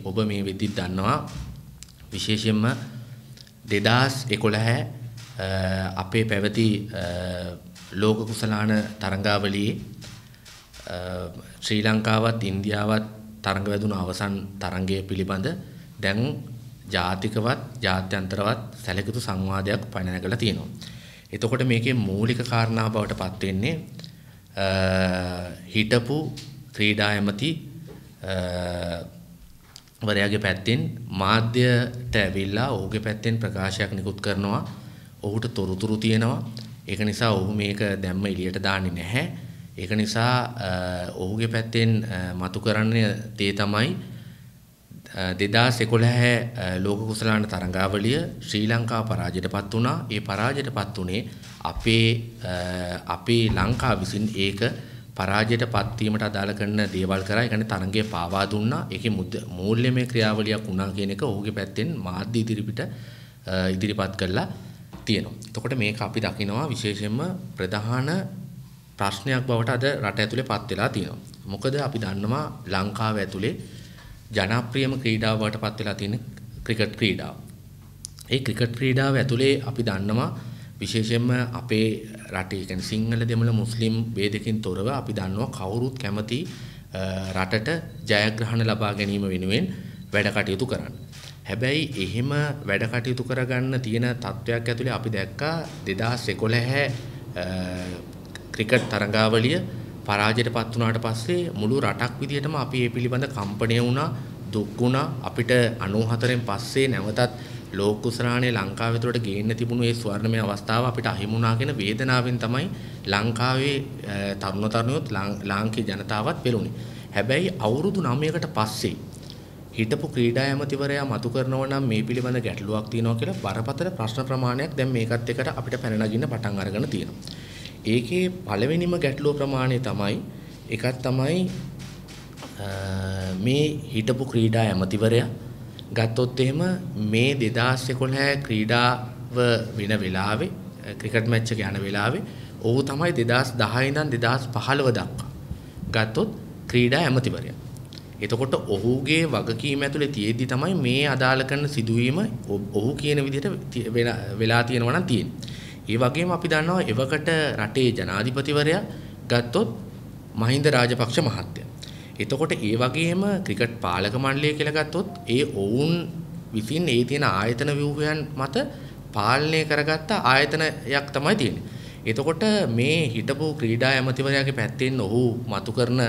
ඔබ මේ විදිහට දන්නවා විශේෂයෙන්ම 2011 අපේ පැවති ලෝක කුසලාන තරඟාවලියේ ශ්‍රී ලංකාවත් ඉන්දියාවත් තරඟ වැදුණු අවසන් තරඟය පිළිබඳ දැන් ජාතිකවත් ජාත්‍යන්තරවත් සැලකිතු සංවාදයක් පැනනගලා තියෙනවා. එතකොට මේකේ මූලික කාරණා බවට පත් වෙන්නේ හිටපු ක්‍රීඩා ඇමති වරයාගේ පැත්තෙන් මාධ්‍යයට ඇවිල්ලා ඔහුගේ පැත්තෙන් ප්‍රකාශයක් නිකුත් කරනවා. ඔහුට තොරතුරු තියෙනවා. ඒක නිසා ඔහු මේක දැම්ම එළියට දාන්නේ නැහැ. ඒක නිසා ඔහුගේ පැත්තෙන් මතු කරන්නේ තේ තමයි 2011 ලෝක කුසලාන තරඟාවලිය ශ්‍රී ලංකාව පරාජයටපත් වුණා. ඒ පරාජයටපත් උනේ අපේ ලංකාව විසින් ඒක පරාජයටපත් වීමට අදාළ කරන දේවල් කරා. ඒ කියන්නේ තරඟය පාවා දුන්නා. ඒකේ මූල්‍යමය ක්‍රියාවලියක් වුණා කියන එක ඔහුගේ පැත්තෙන් මාධ්‍ය ඉදිරිපත් කළා තියෙනවා. එතකොට මේක අපි දකිනවා විශේෂයෙන්ම ප්‍රධාන ප්‍රශ්නයක් බවට අද රට ඇතුලේ පත් වෙලා තියෙනවා. මොකද අපි දන්නවා ලංකාව ඇතුලේ ජනප්‍රියම ක්‍රීඩාව බවට පත් වෙලා තියෙන ක්‍රිකට් ක්‍රීඩාව. ඒ ක්‍රිකට් ක්‍රීඩාව ඇතුලේ අපි දන්නවා විශේෂයෙන්ම අපේ රටේ කියන්නේ සිංහල දෙමළ මුස්ලිම් ભેදකින් තොරව අපි දන්නවා කවුරුත් කැමති රටට ජයග්‍රහණ ලබා ගැනීම වෙනුවෙන් වැඩ කටයුතු කරන්න. හැබැයි එහෙම වැඩ කටයුතු කරගන්න තියෙන තත්වයක් ඇතුලේ අපි දැක්කා 2011 ක්‍රිකට් තරඟාවලිය පරාජයටපත් වුණාට පස්සේ මුළු රටක් විදියටම අපි මේ පිළිබඳ කම්පණය වුණා, දුක් වුණා. අපිට 94න් පස්සේ නැවතත් ලෝක කුසලානේ ලංකාව ඇතුළට ගේන්න තිබුණු ඒ ස්වර්ණමය අවස්ථාව අපිට අහිමි වුණා කියන වේදනාවෙන් තමයි ලංකාවේ තරුණ ලාංකික ජනතාවත් පෙළුනේ. හැබැයි අවුරුදු 9කට පස්සේ හිටපු ක්‍රීඩා ඇමතිවරයා මතු කරනවා නම් මේ පිළිබඳ ගැටලුවක් තියෙනවා කියලා බරපතල ප්‍රශ්න ප්‍රමාණයක් දැන් මේකත් එක්කට අපිට පැන නගින්න පටන් අරගෙන තියෙනවා. ඒකේ පළවෙනිම ගැටලුව ප්‍රමාණය තමයි එකක් තමයි මේ හිටපු ක්‍රීඩා ඇමතිවරයා ගත්තොත් එහෙම මේ 2011 ක්‍රීඩාව වෙන වෙලාවේ ක්‍රිකට් මැච් එක යන වෙලාවේ ඔහු තමයි 2010 ඉඳන් 2015 දක්වා ගත්තොත් ක්‍රීඩා ඇමතිවරයා. එතකොට ඔහුගේ වගකීම ඇතුලේ තියෙද්දි තමයි මේ අදාළ කරන සිදුවීම ඔහු කියන විදිහට වෙලා තියෙනවා නම් තියෙන්නේ. ඒ වගේම අපි දන්නවා එවකට රටේ ජනාධිපතිවරයා ගත්තොත් මහින්ද රාජපක්ෂ මහත්තයා. එතකොට ඒ වගේම ක්‍රිකට් පාලක මණ්ඩලය කියලා ගත්තොත් ඒ ඔවුන් විසින් ඒ තියෙන ආයතන ව්‍යුහයන් මත පාලනය කරගත්ත ආයතනයක් තමයි තියෙන්නේ. එතකොට මේ හිටපු ක්‍රීඩා ඇමතිවරයාගේ පැත්තෙන් ඔහු මතු කරන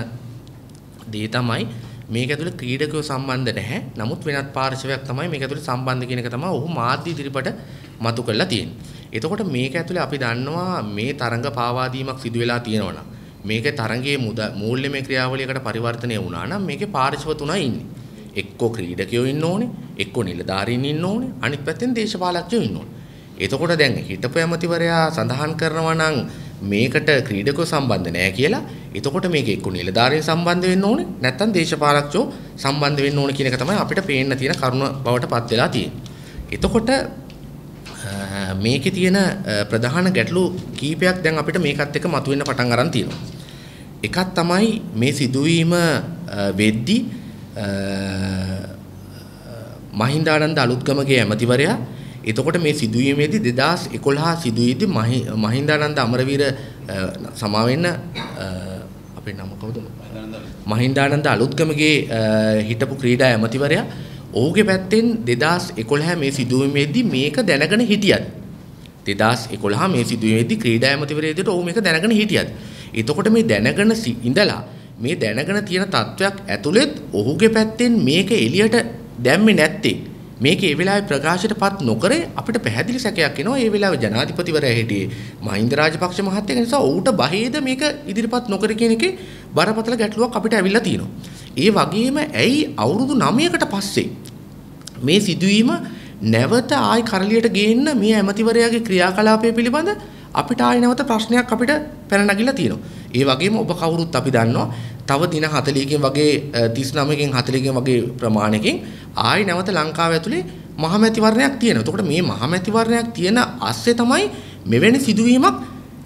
දේ තමයි මේක ඇතුලේ ක්‍රීඩකයෝ සම්බන්ධ නැහැ. නමුත් වෙනත් පාර්ශවයක් තමයි මේක ඇතුලේ සම්බන්ධ කියන එක තමයි ඔහු මාධ්‍ය ඉදිරිපට මතු කරලා තියෙන්නේ. එතකොට මේක ඇතුලේ අපි දන්නවා මේ තරඟ පාවා දීමක් සිදු වෙලා තියෙනවා නම් මේකේ තරඟයේ මූල්‍යමය ක්‍රියාවලියකට පරිවර්තනය වුණා නම් මේකේ පාර්ශව තුනයි ඉන්නේ. එක්කෝ ක්‍රීඩකයෝ ඉන්න ඕනේ, එක්කෝ නිලධාරීන් ඉන්න ඕනේ, අනිත් පැත්තෙන් දේශපාලකයෝ ඉන්න ඕනේ. එතකොට දැන් හිටපු ඇමතිවරයා සඳහන් කරනවා නම් මේකට ක්‍රීඩකයෝ සම්බන්ධ නැහැ කියලා. එතකොට මේක එක්කෝ නිලධාරීන් සම්බන්ධ වෙන්න ඕනේ, නැත්නම් දේශපාලකයෝ සම්බන්ධ වෙන්න ඕනේ කියන එක තමයි අපිට පේන්න තියෙන කරුණ බවට පත් වෙලා තියෙන්නේ. එතකොට මේකේ තියෙන ප්‍රධාන ගැටලු කීපයක් දැන් අපිට මේකත් එක්ක මතුවෙන්න පටන් අරන් තියෙනවා. එකක් තමයි මේ සිදුවීම වෙද්දි මහින්දානන්ද අලුත්ගමගේ ඇමතිවරයා එතකොට මේ සිදුවීමේදී 2011 සිදුවීදී මහින්දානන්ද අමරවීර සමාවෙන්න අපේ නම කවුද? මහින්දානන්ද අලුත්ගමගේ හිටපු ක්‍රීඩා ඇමතිවරයා ඔහුගේ පැත්තෙන් 2011 මේ සිදුවීමේදී මේක දැනගෙන හිටියද 2011 මේ සිදුවීමේදී ක්‍රීඩා ඇමතිවරයෙකුට ඔහු මේක දැනගෙන හිටියද එතකොට මේ දැනගෙන ඉඳලා මේ දැනගෙන තියෙන තත්වයක් ඇතුළෙත් ඔහුගේ පැත්තෙන් මේක එළියට දැම්මේ නැත්තේ මේක ඒ වෙලාවේ ප්‍රකාශයටපත් නොකර අපිට පැහැදිලි සැකයක් එනවා ඒ වෙලාවේ ජනාධිපතිවරයා හිටියේ මහින්ද රාජපක්ෂ මහත්තයා නිසා ඔහුට බහේද මේක ඉදිරිපත් නොකර කියන එකේ බරපතල ගැටලුවක් අපිට ඇවිල්ලා තියෙනවා. ඒ වගේම ඇයි අවුරුදු 9කට පස්සේ මේ සිදුවීම නැවත ආයි කරලියට ගේන්න මේ ඇමතිවරයාගේ ක්‍රියාකලාපය පිළිබඳ අපිට ආයි නැවත ප්‍රශ්නයක් අපිට පැන නගිලා තියෙනවා. ඒ වගේම ඔබ කවුරුත් අපි දන්නවා තව දින 40කින් වගේ 39කින් 40කින් වගේ ප්‍රමාණයකින් ආයි නැවත ලංකාව ඇතුලේ මහමැතිවරණයක් තියෙනවා. එතකොට මේ මහමැතිවරණයක් තියෙන ASCII තමයි මෙවැනි සිදුවීමක්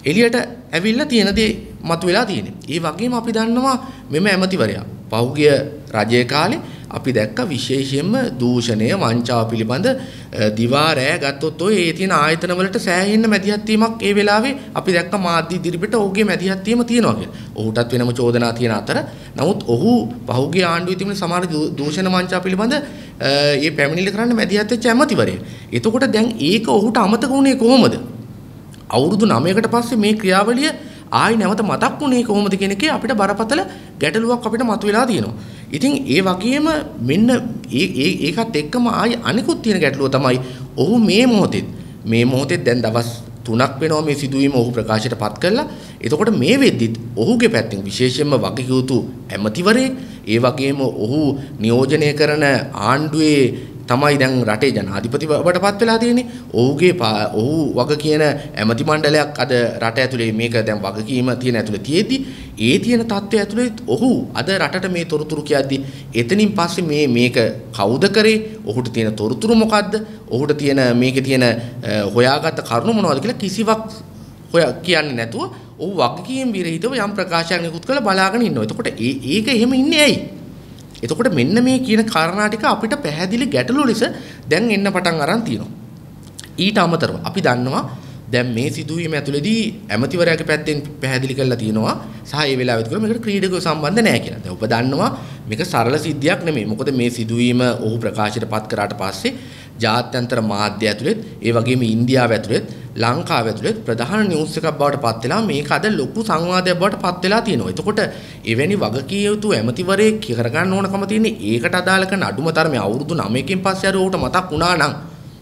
එළියට ඇවිල්ලා තියෙන දේ මතුවලා තියෙන්නේ. ඒ වගේම අපි දන්නවා මෙම ඇමතිවරයා පහුගිය රජයේ කාලේ අපි දැක්ක විශේෂයෙන්ම දූෂණය වංචාව පිළිබඳ දිවා රෑ ගත්තොත් ඔය ඒ තියෙන ආයතන වලට සෑහෙන්න මැදිහත් වීමක් ඒ වෙලාවේ අපි දැක්ක මාධ්‍ය ඉදිරිපිට ඔහුගේ මැදිහත් වීම තියෙනවා කියලා. ඔහුටත් වෙනම චෝදනා තියෙන අතර නමුත් ඔහු පහුගිය ආණ්ඩුවේ තිබෙන සමහර දූෂණ වංචා පිළිබඳ මේ පැමිණිලි කරන්න මැදිහත් වෙච්ච ඇමතිවරයෙක්. එතකොට දැන් ඒක ඔහුට අමතක වුණේ කොහොමද? අවුරුදු 9කට පස්සේ මේ ක්‍රියාවලිය ආයි නැවත මතක් වුණේ කොහොමද කියන එකේ අපිට බරපතල ගැටලුවක් අපිට මතුවලා තියෙනවා. ඉතින් ඒ වගේම මෙන්න ඒකත් එක්කම ආයි අනිකුත් තියෙන ගැටලුව තමයි ඔහු මේ මොහොතේ දැන් දවස් 3ක් වෙනවා මේ සිදුවීම ඔහු ප්‍රකාශයට පත් කළා. එතකොට මේ වෙද්දිත් ඔහුගේ පැත්තෙන් විශේෂයෙන්ම වගකියුතු ඇමතිවරයෙක් ඒ වගේම ඔහු නියෝජනය කරන ආණ්ඩුවේ තමයි දැන් රටේ ජනාධිපති බවට පත් වෙලා තියෙන්නේ. ඔහු වග කියන ඇමති මණ්ඩලයක් අද රට ඇතුලේ මේක දැන් වගකීම තියෙන ඇතුලේ තියෙද්දි ඒ තියෙන තත්ත්වය ඇතුලේ ඔහු අද රටට මේ තොරතුරු කියද්දි එතනින් පස්සේ මේක කවුද කරේ? ඔහුට තියෙන තොරතුරු මොකද්ද? ඔහුට තියෙන මේකේ තියෙන හොයාගත්ත කරුණු මොනවද කියලා කිසිවක් කියන්නේ නැතුව ඔහු වගකීම් විරහිතව යම් ප්‍රකාශයක් නිකුත් කරලා බලාගෙන ඉන්නවා. එතකොට ඒක එහෙම ඉන්නේ ඇයි? එතකොට මෙන්න මේ කියන කාරණා ටික අපිට පැහැදිලි ගැටලු ලෙස දැන් එන්න පටන් අරන් තියෙනවා. ඊට අමතරව අපි දන්නවා දැන් මේ සිදුවීම ඇතුළේදී ඇමතිවරයාගේ පැත්තෙන් පැහැදිලි කරලා තියෙනවා සහ ඒ වෙලාවෙත් කිව්වා මේකට ක්‍රීඩකයෝ සම්බන්ධ නැහැ කියලා. දැන් ඔබ දන්නවා මේක සරල සිද්ධියක් නෙමෙයි. මොකද මේ සිදුවීම ඔහු ප්‍රකාශයට පත් කරාට පස්සේ ජාත්‍යන්තර මාධ්‍ය ඇතුළෙත් ඒ වගේම ඉන්දියාව ඇතුළෙත් ලංකාව ඇතුළෙත් ප්‍රධාන නිවුස් එකක් බවට පත් වෙලා මේක අද ලොකු සංවාදයක් බවට පත් වෙලා තියෙනවා. එතකොට එවැනි වගකීම් යුතු ඇමතිවරයෙක් කරගන්න ඕනකම තියෙන්නේ ඒකට අදාළ කරන අඩුම තරමේ අවුරුදු 9කින් පස්සේ හරි ඔහුට මතක් වුණා නම්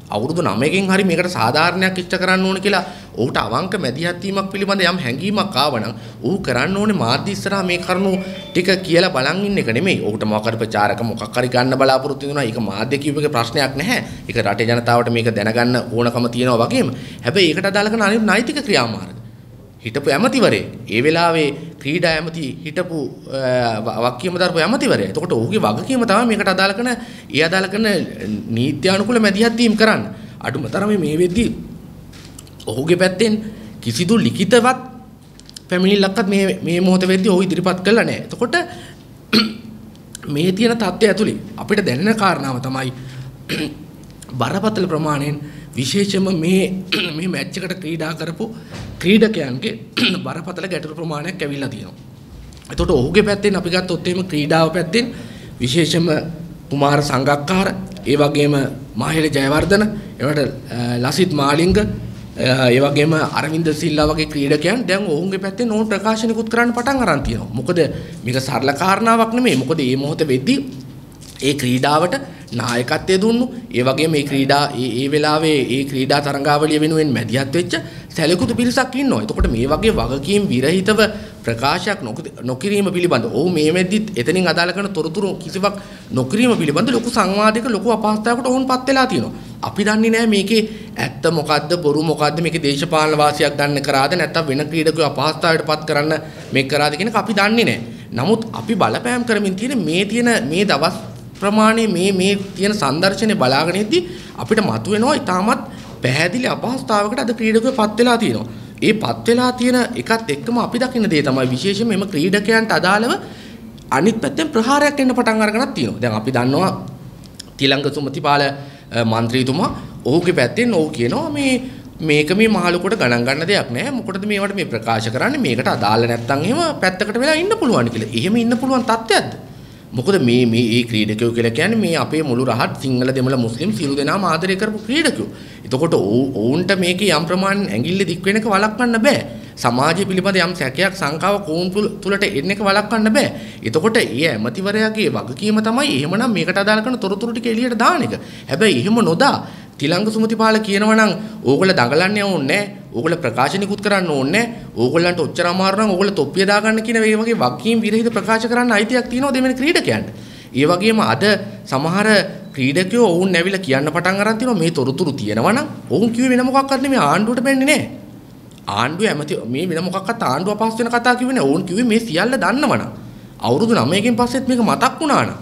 අවුරුදු 9කින් හරි මේකට සාධාරණයක් ඉෂ්ට කරන්න ඕන කියලා ඔහුට අවංක මැදිහත් වීමක් පිළිබඳ යම් හැඟීමක් ආවනම් ඔහු කරන්න ඕනේ මාධ්‍ය ඉස්සරහා මේ කරුණු ටික කියලා බලන් ඉන්න එක නෙමෙයි. ඔහුට මොකක් හරි ප්‍රචාරක මොකක් හරි ගන්න බලාපොරොත්තු වෙනවා. ඒක මාධ්‍ය කියුවේක ප්‍රශ්නයක් නැහැ. ඒක රටේ ජනතාවට මේක දැනගන්න ඕනකම තියෙනවා වගේම. හැබැයි ඒකට අදාළ කරන අනිත් නෛතික ක්‍රියාමාර්ග හිටපු ඇමතිවරේ ඒ වෙලාවේ ක්‍රීඩා ඇමති හිටපු වක්කීම දරපු ඇමතිවරයා. එතකොට ඔහුගේ වගකීම තමයි මේකට අදාළ කරන නීත්‍යානුකූල මැදිහත් වීම කරන්න. අඩුම තරමේ මේ වෙද්දී ඔහුගේ පැත්තෙන් කිසිදු ලිඛිතවත් පැමිණිල්ලක්වත් මේ මොහොත වෙද්දී ඔහු ඉදිරිපත් කළා නැහැ. එතකොට මේ තියෙන තත්ත්වය ඇතුලේ අපිට දැනෙන කාරණාව තමයි බරපතල ප්‍රමාණයෙන් විශේෂයෙන්ම මේ මැච් එකට ක්‍රීඩා කරපු ක්‍රීඩකයන්ගේ බරපතල ගැටලු ප්‍රමාණයක් ඇවිල්ලා තියෙනවා. එතකොට ඔහුගේ පැත්තෙන් අපි ගත්තොත් එහෙම ක්‍රීඩාව පැත්තෙන් විශේෂයෙන්ම කුමාර සංගක්කාර ඒ වගේම මාහිල ජයවර්ධන එවට ලසිත් මාලිංග ඒ වගේම අරවින්ද සිල්වා වගේ ක්‍රීඩකයන් දැන් ඔවුන්ගේ පැත්තෙන් ඕන ප්‍රකාශනිකුත් කරන්න පටන් අරන් තියෙනවා. මොකද මේක සරල කාරණාවක් නෙමෙයි. මොකද මේ මොහොතේ වෙද්දී ඒ ක්‍රීඩාවට නායකත්වය දුන්නු ඒ වගේම මේ ඒ වෙලාවේ ඒ ක්‍රීඩා තරඟාවලිය වෙනුවෙන් මැදිහත් වෙච්ච සැලකුතු පිරිසක් ඉන්නවා. එතකොට මේ වගේ වගකීම් විරහිතව ප්‍රකාශයක් නොකිරීම පිළිබඳ ඔව් මේ වෙද්දිත් එතනින් අදාළ කරන තොරතුරු කිසිවක් නොකිරීම පිළිබඳ ලොකු සංවාදයක ලොකු අපහසුතාවයකට ඔවුන්පත් වෙලා තියෙනවා. අපි දන්නේ නැහැ මේකේ ඇත්ත මොකද්ද බොරු මොකද්ද මේකේ දේශපාලන වාසියක් ගන්න කරාද නැත්නම් වෙන ක්‍රීඩකයෝ අපහසුතාවයටපත් කරන්න මේක කරාද කියන එක අපි දන්නේ නැහැ. නමුත් අපි බලපෑම් කරමින් තියෙන මේ දවස් ප්‍රමාණය මේ තියෙන සංදර්ශනේ බලාගෙන ඉද්දි අපිට මතුවෙනවා ඊටමත් පැහැදිලි අපහසුතාවයකට අද ක්‍රීඩකයෝ පත් වෙලා තියෙනවා. ඒ පත් වෙලා තියෙන එකත් එක්කම අපි දකින්න දේ තමයි විශේෂයෙන්ම මෙම ක්‍රීඩකයන්ට අදාළව අනිත් පැත්තෙන් ප්‍රහාරයක් එන්න පටන් අරගෙනත් තියෙනවා. දැන් අපි දන්නවා තිලංග සුමතිපාල මන්ත්‍රීතුමා ඔහුගේ පැත්තෙන් ඔහු කියනවා මේක මේ මහලුකට ගණන් ගන්න දෙයක් නෑ. මොකටද මේවට මේ ප්‍රකාශ කරන්නේ? මේකට අදාළ නැත්නම් එහෙම පැත්තකට වෙලා ඉන්න පුළුවන් කියලා. එහෙම ඉන්න පුළුවන් තත්ත්වයක්ද? මොකද මේ ක්‍රීඩකයෝ කියලා කියන්නේ මේ අපේ මුළු රහත් සිංහල දෙමළ මුස්ලිම් සියලු දෙනාම ආදරය කරපු ක්‍රීඩකයෝ. එතකොට ඔවුන්ට මේකේ යම් ප්‍රමාණයක් ඇඟිල්ල දික් වෙන එක වළක්වන්න බෑ. සමාජය පිළිබඳ යම් සැකයක් සංකාවක් ඔවුන් තුලට එන්න එක වළක්වන්න බෑ. එතකොට ඒ ඇමතිවරයාගේ වගකීම තමයි එහෙමනම් මේකට අදාළ කරන තොරතුරු ටික එළියට දාන එක. හැබැයි එහෙම නොදා තිලංග සුමතිපාල කියනවා නම් ඕගොල්ලෝ දඟලන්න ඕනේ නැහැ. ඕගොල්ලෝ ප්‍රකාශනිකුත් කරන්න ඕනේ නැහැ. ඕගොල්ලන්ට ඔච්චර අමාරු නම් ඕගොල්ලෝ තොප්පිය දාගන්න කියන මේ වගේ වගකීම් විරහිත ප්‍රකාශ කරන්න අයිතියක් තියෙනවා දෙවෙනි ක්‍රීඩකයන්ට. ඒ වගේම අද සමහර ක්‍රීඩකයෝ ඔවුන් නැවිලා කියන්න පටන් අරන් තිනවා මේ තොරතුරු තියෙනවා නම් ඔවුන් කිව්වේ වෙන මොකක්වත් නෙමෙයි ආණ්ඩුවට බැන්නේ නැහැ. ආණ්ඩුවේ ඇමති මේ වෙන මොකක්වත් ආණ්ඩුව අපහසු වෙන කතා කිව්වේ නැහැ. ඔවුන් කිව්වේ මේ සියල්ල දන්නවනම් අවුරුදු 9කින් පස්සෙත් මේක මතක් වුණා නම්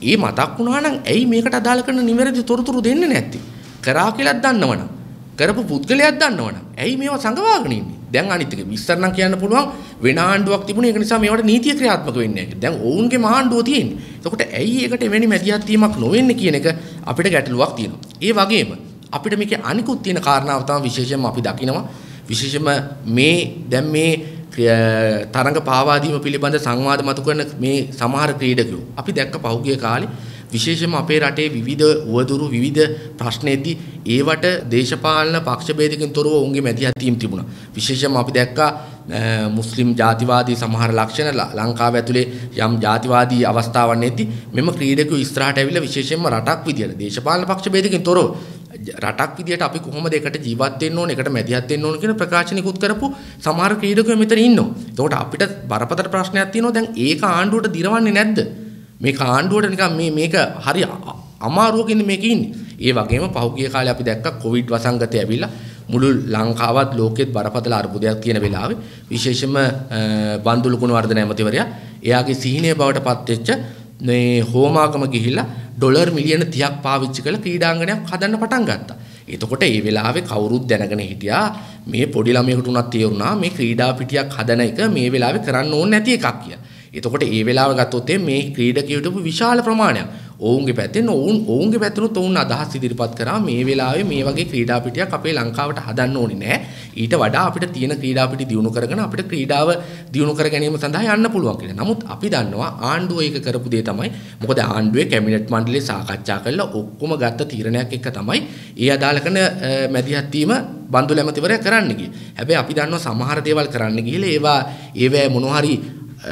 ඒ මතක් වුණා නම් ඇයි මේකට අදාළ කරන නිවැරදි තොරතුරු දෙන්නේ නැත්තේ? කරා කියලාත් දන්නවනම් කරපු පුද්ගලයාත් දන්නවනම් ඇයි මේවා සංගවාගෙන ඉන්නේ? දැන් අනිත් එක විස්තර නම් කියන්න පුළුවන් වෙන ආණ්ඩුවක් තිබුණේ ඒක නිසා මේවට නීතිය ක්‍රියාත්මක වෙන්නේ නැහැ. දැන් ඔවුන්ගේ ආණ්ඩුව තියෙන්නේ. එතකොට ඇයි ඒකට එවැනි මැදිහත් වීමක් නොවෙන්නේ කියන එක අපිට ගැටලුවක් තියෙනවා. ඒ වගේම අපිට මේකේ අනිකුත් තියෙන කාරණාව තමයි විශේෂයෙන්ම අපි දකිනවා. විශේෂයෙන්ම දැන් මේ තරඟ පාවා දීම පිළිබඳ සංවාද මතු කරන මේ සමහර ක්‍රීඩකයෝ අපි දැක්ක පහුගිය කාලේ විශේෂයෙන්ම අපේ රටේ විවිධ උවදුරු විවිධ ප්‍රශ්නේදී ඒවට දේශපාලන පක්ෂ ભેදකින් තොරව ඔවුන්ගේ මැදිහත් වීම තිබුණා. විශේෂයෙන්ම අපි දැක්කා මුස්ලිම් ජාතිවාදී සමහර ලක්ෂණ ලංකාව ඇතුලේ යම් ජාතිවාදී අවස්ථාවක් නැති මෙම ක්‍රීඩකයෝ ඉස්සරහට ඇවිල්ලා විශේෂයෙන්ම රටක් විදියට දේශපාලන පක්ෂ ભેදකින් තොරව රටක් විදියට අපි කොහොමද එකට ජීවත් වෙන්න ඕන එකට මැදිහත් වෙන්න ඕන කියන ප්‍රකාශනිකුත් කරපු සමහර ක්‍රීඩකයෝ මෙතන ඉන්නවා. එතකොට අපිට බරපතල ප්‍රශ්නයක් තියෙනවා දැන් ඒක ආණ්ඩුවට දිරවන්නේ නැද්ද? මේක ආණ්ඩුවට නිකන් මේක හරි අමාරුවකින් මේක ඉන්නේ. ඒ වගේම පහුගිය කාලේ අපි දැක්කා කොවිඩ් වසංගතය ඇවිල්ලා මුළු ලංකාවත් ලෝකෙත් බරපතල අර්බුදයක් තියෙන වෙලාවේ විශේෂයෙන්ම බන්දුලු ගුණවර්ධන ඇමතිවරයා එයාගේ සීනිය බවට පත් වෙච්ච මේ හෝමාගම ගිහිල්ලා ඩොලර් මිලියන 30ක් පාවිච්චි කරලා ක්‍රීඩාංගණයක් හදන්න පටන් ගත්තා. එතකොට ඒ වෙලාවේ කවුරුත් දැනගෙන හිටියා මේ පොඩි ළමයෙකුට උනත් තේරුණා මේ ක්‍රීඩා පිටියක් හදන එක මේ වෙලාවේ කරන්න ඕනේ නැති එකක් කියලා. එතකොට ඒ වෙලාව ගත්තොත් මේ ක්‍රීඩකයෝට විශාල ප්‍රමාණයක් ඔවුන්ගේ පැත්තෙන් ඔවුන්ගේ පැත්තෙනුත් ඔවුන් අදහස් ඉදිරිපත් කරා මේ වෙලාවේ මේ වගේ ක්‍රීඩා පිටියක් අපේ ලංකාවට හදන්න ඕනේ නෑ. ඊට වඩා අපිට තියෙන ක්‍රීඩා පිටි දියුණු කරගෙන අපිට ක්‍රීඩාව දියුණු කර ගැනීම සඳහා යන්න පුළුවන් කියලා. නමුත් අපි දන්නවා ආණ්ඩුව ඒක කරපු දේ තමයි මොකද ආණ්ඩුවේ කැබිනට් මණ්ඩලය සාකච්ඡා කරලා ඔක්කොම ගත්ත තීරණයක් එක්ක තමයි ඒ අදාළ කරන මැදිහත් වීම බන්දුල ඇමතිවරයා කරන්න ගියේ. හැබැයි අපි දන්නවා සමහර දේවල් කරන්න ගිහලා ඒවා මොනවා හරි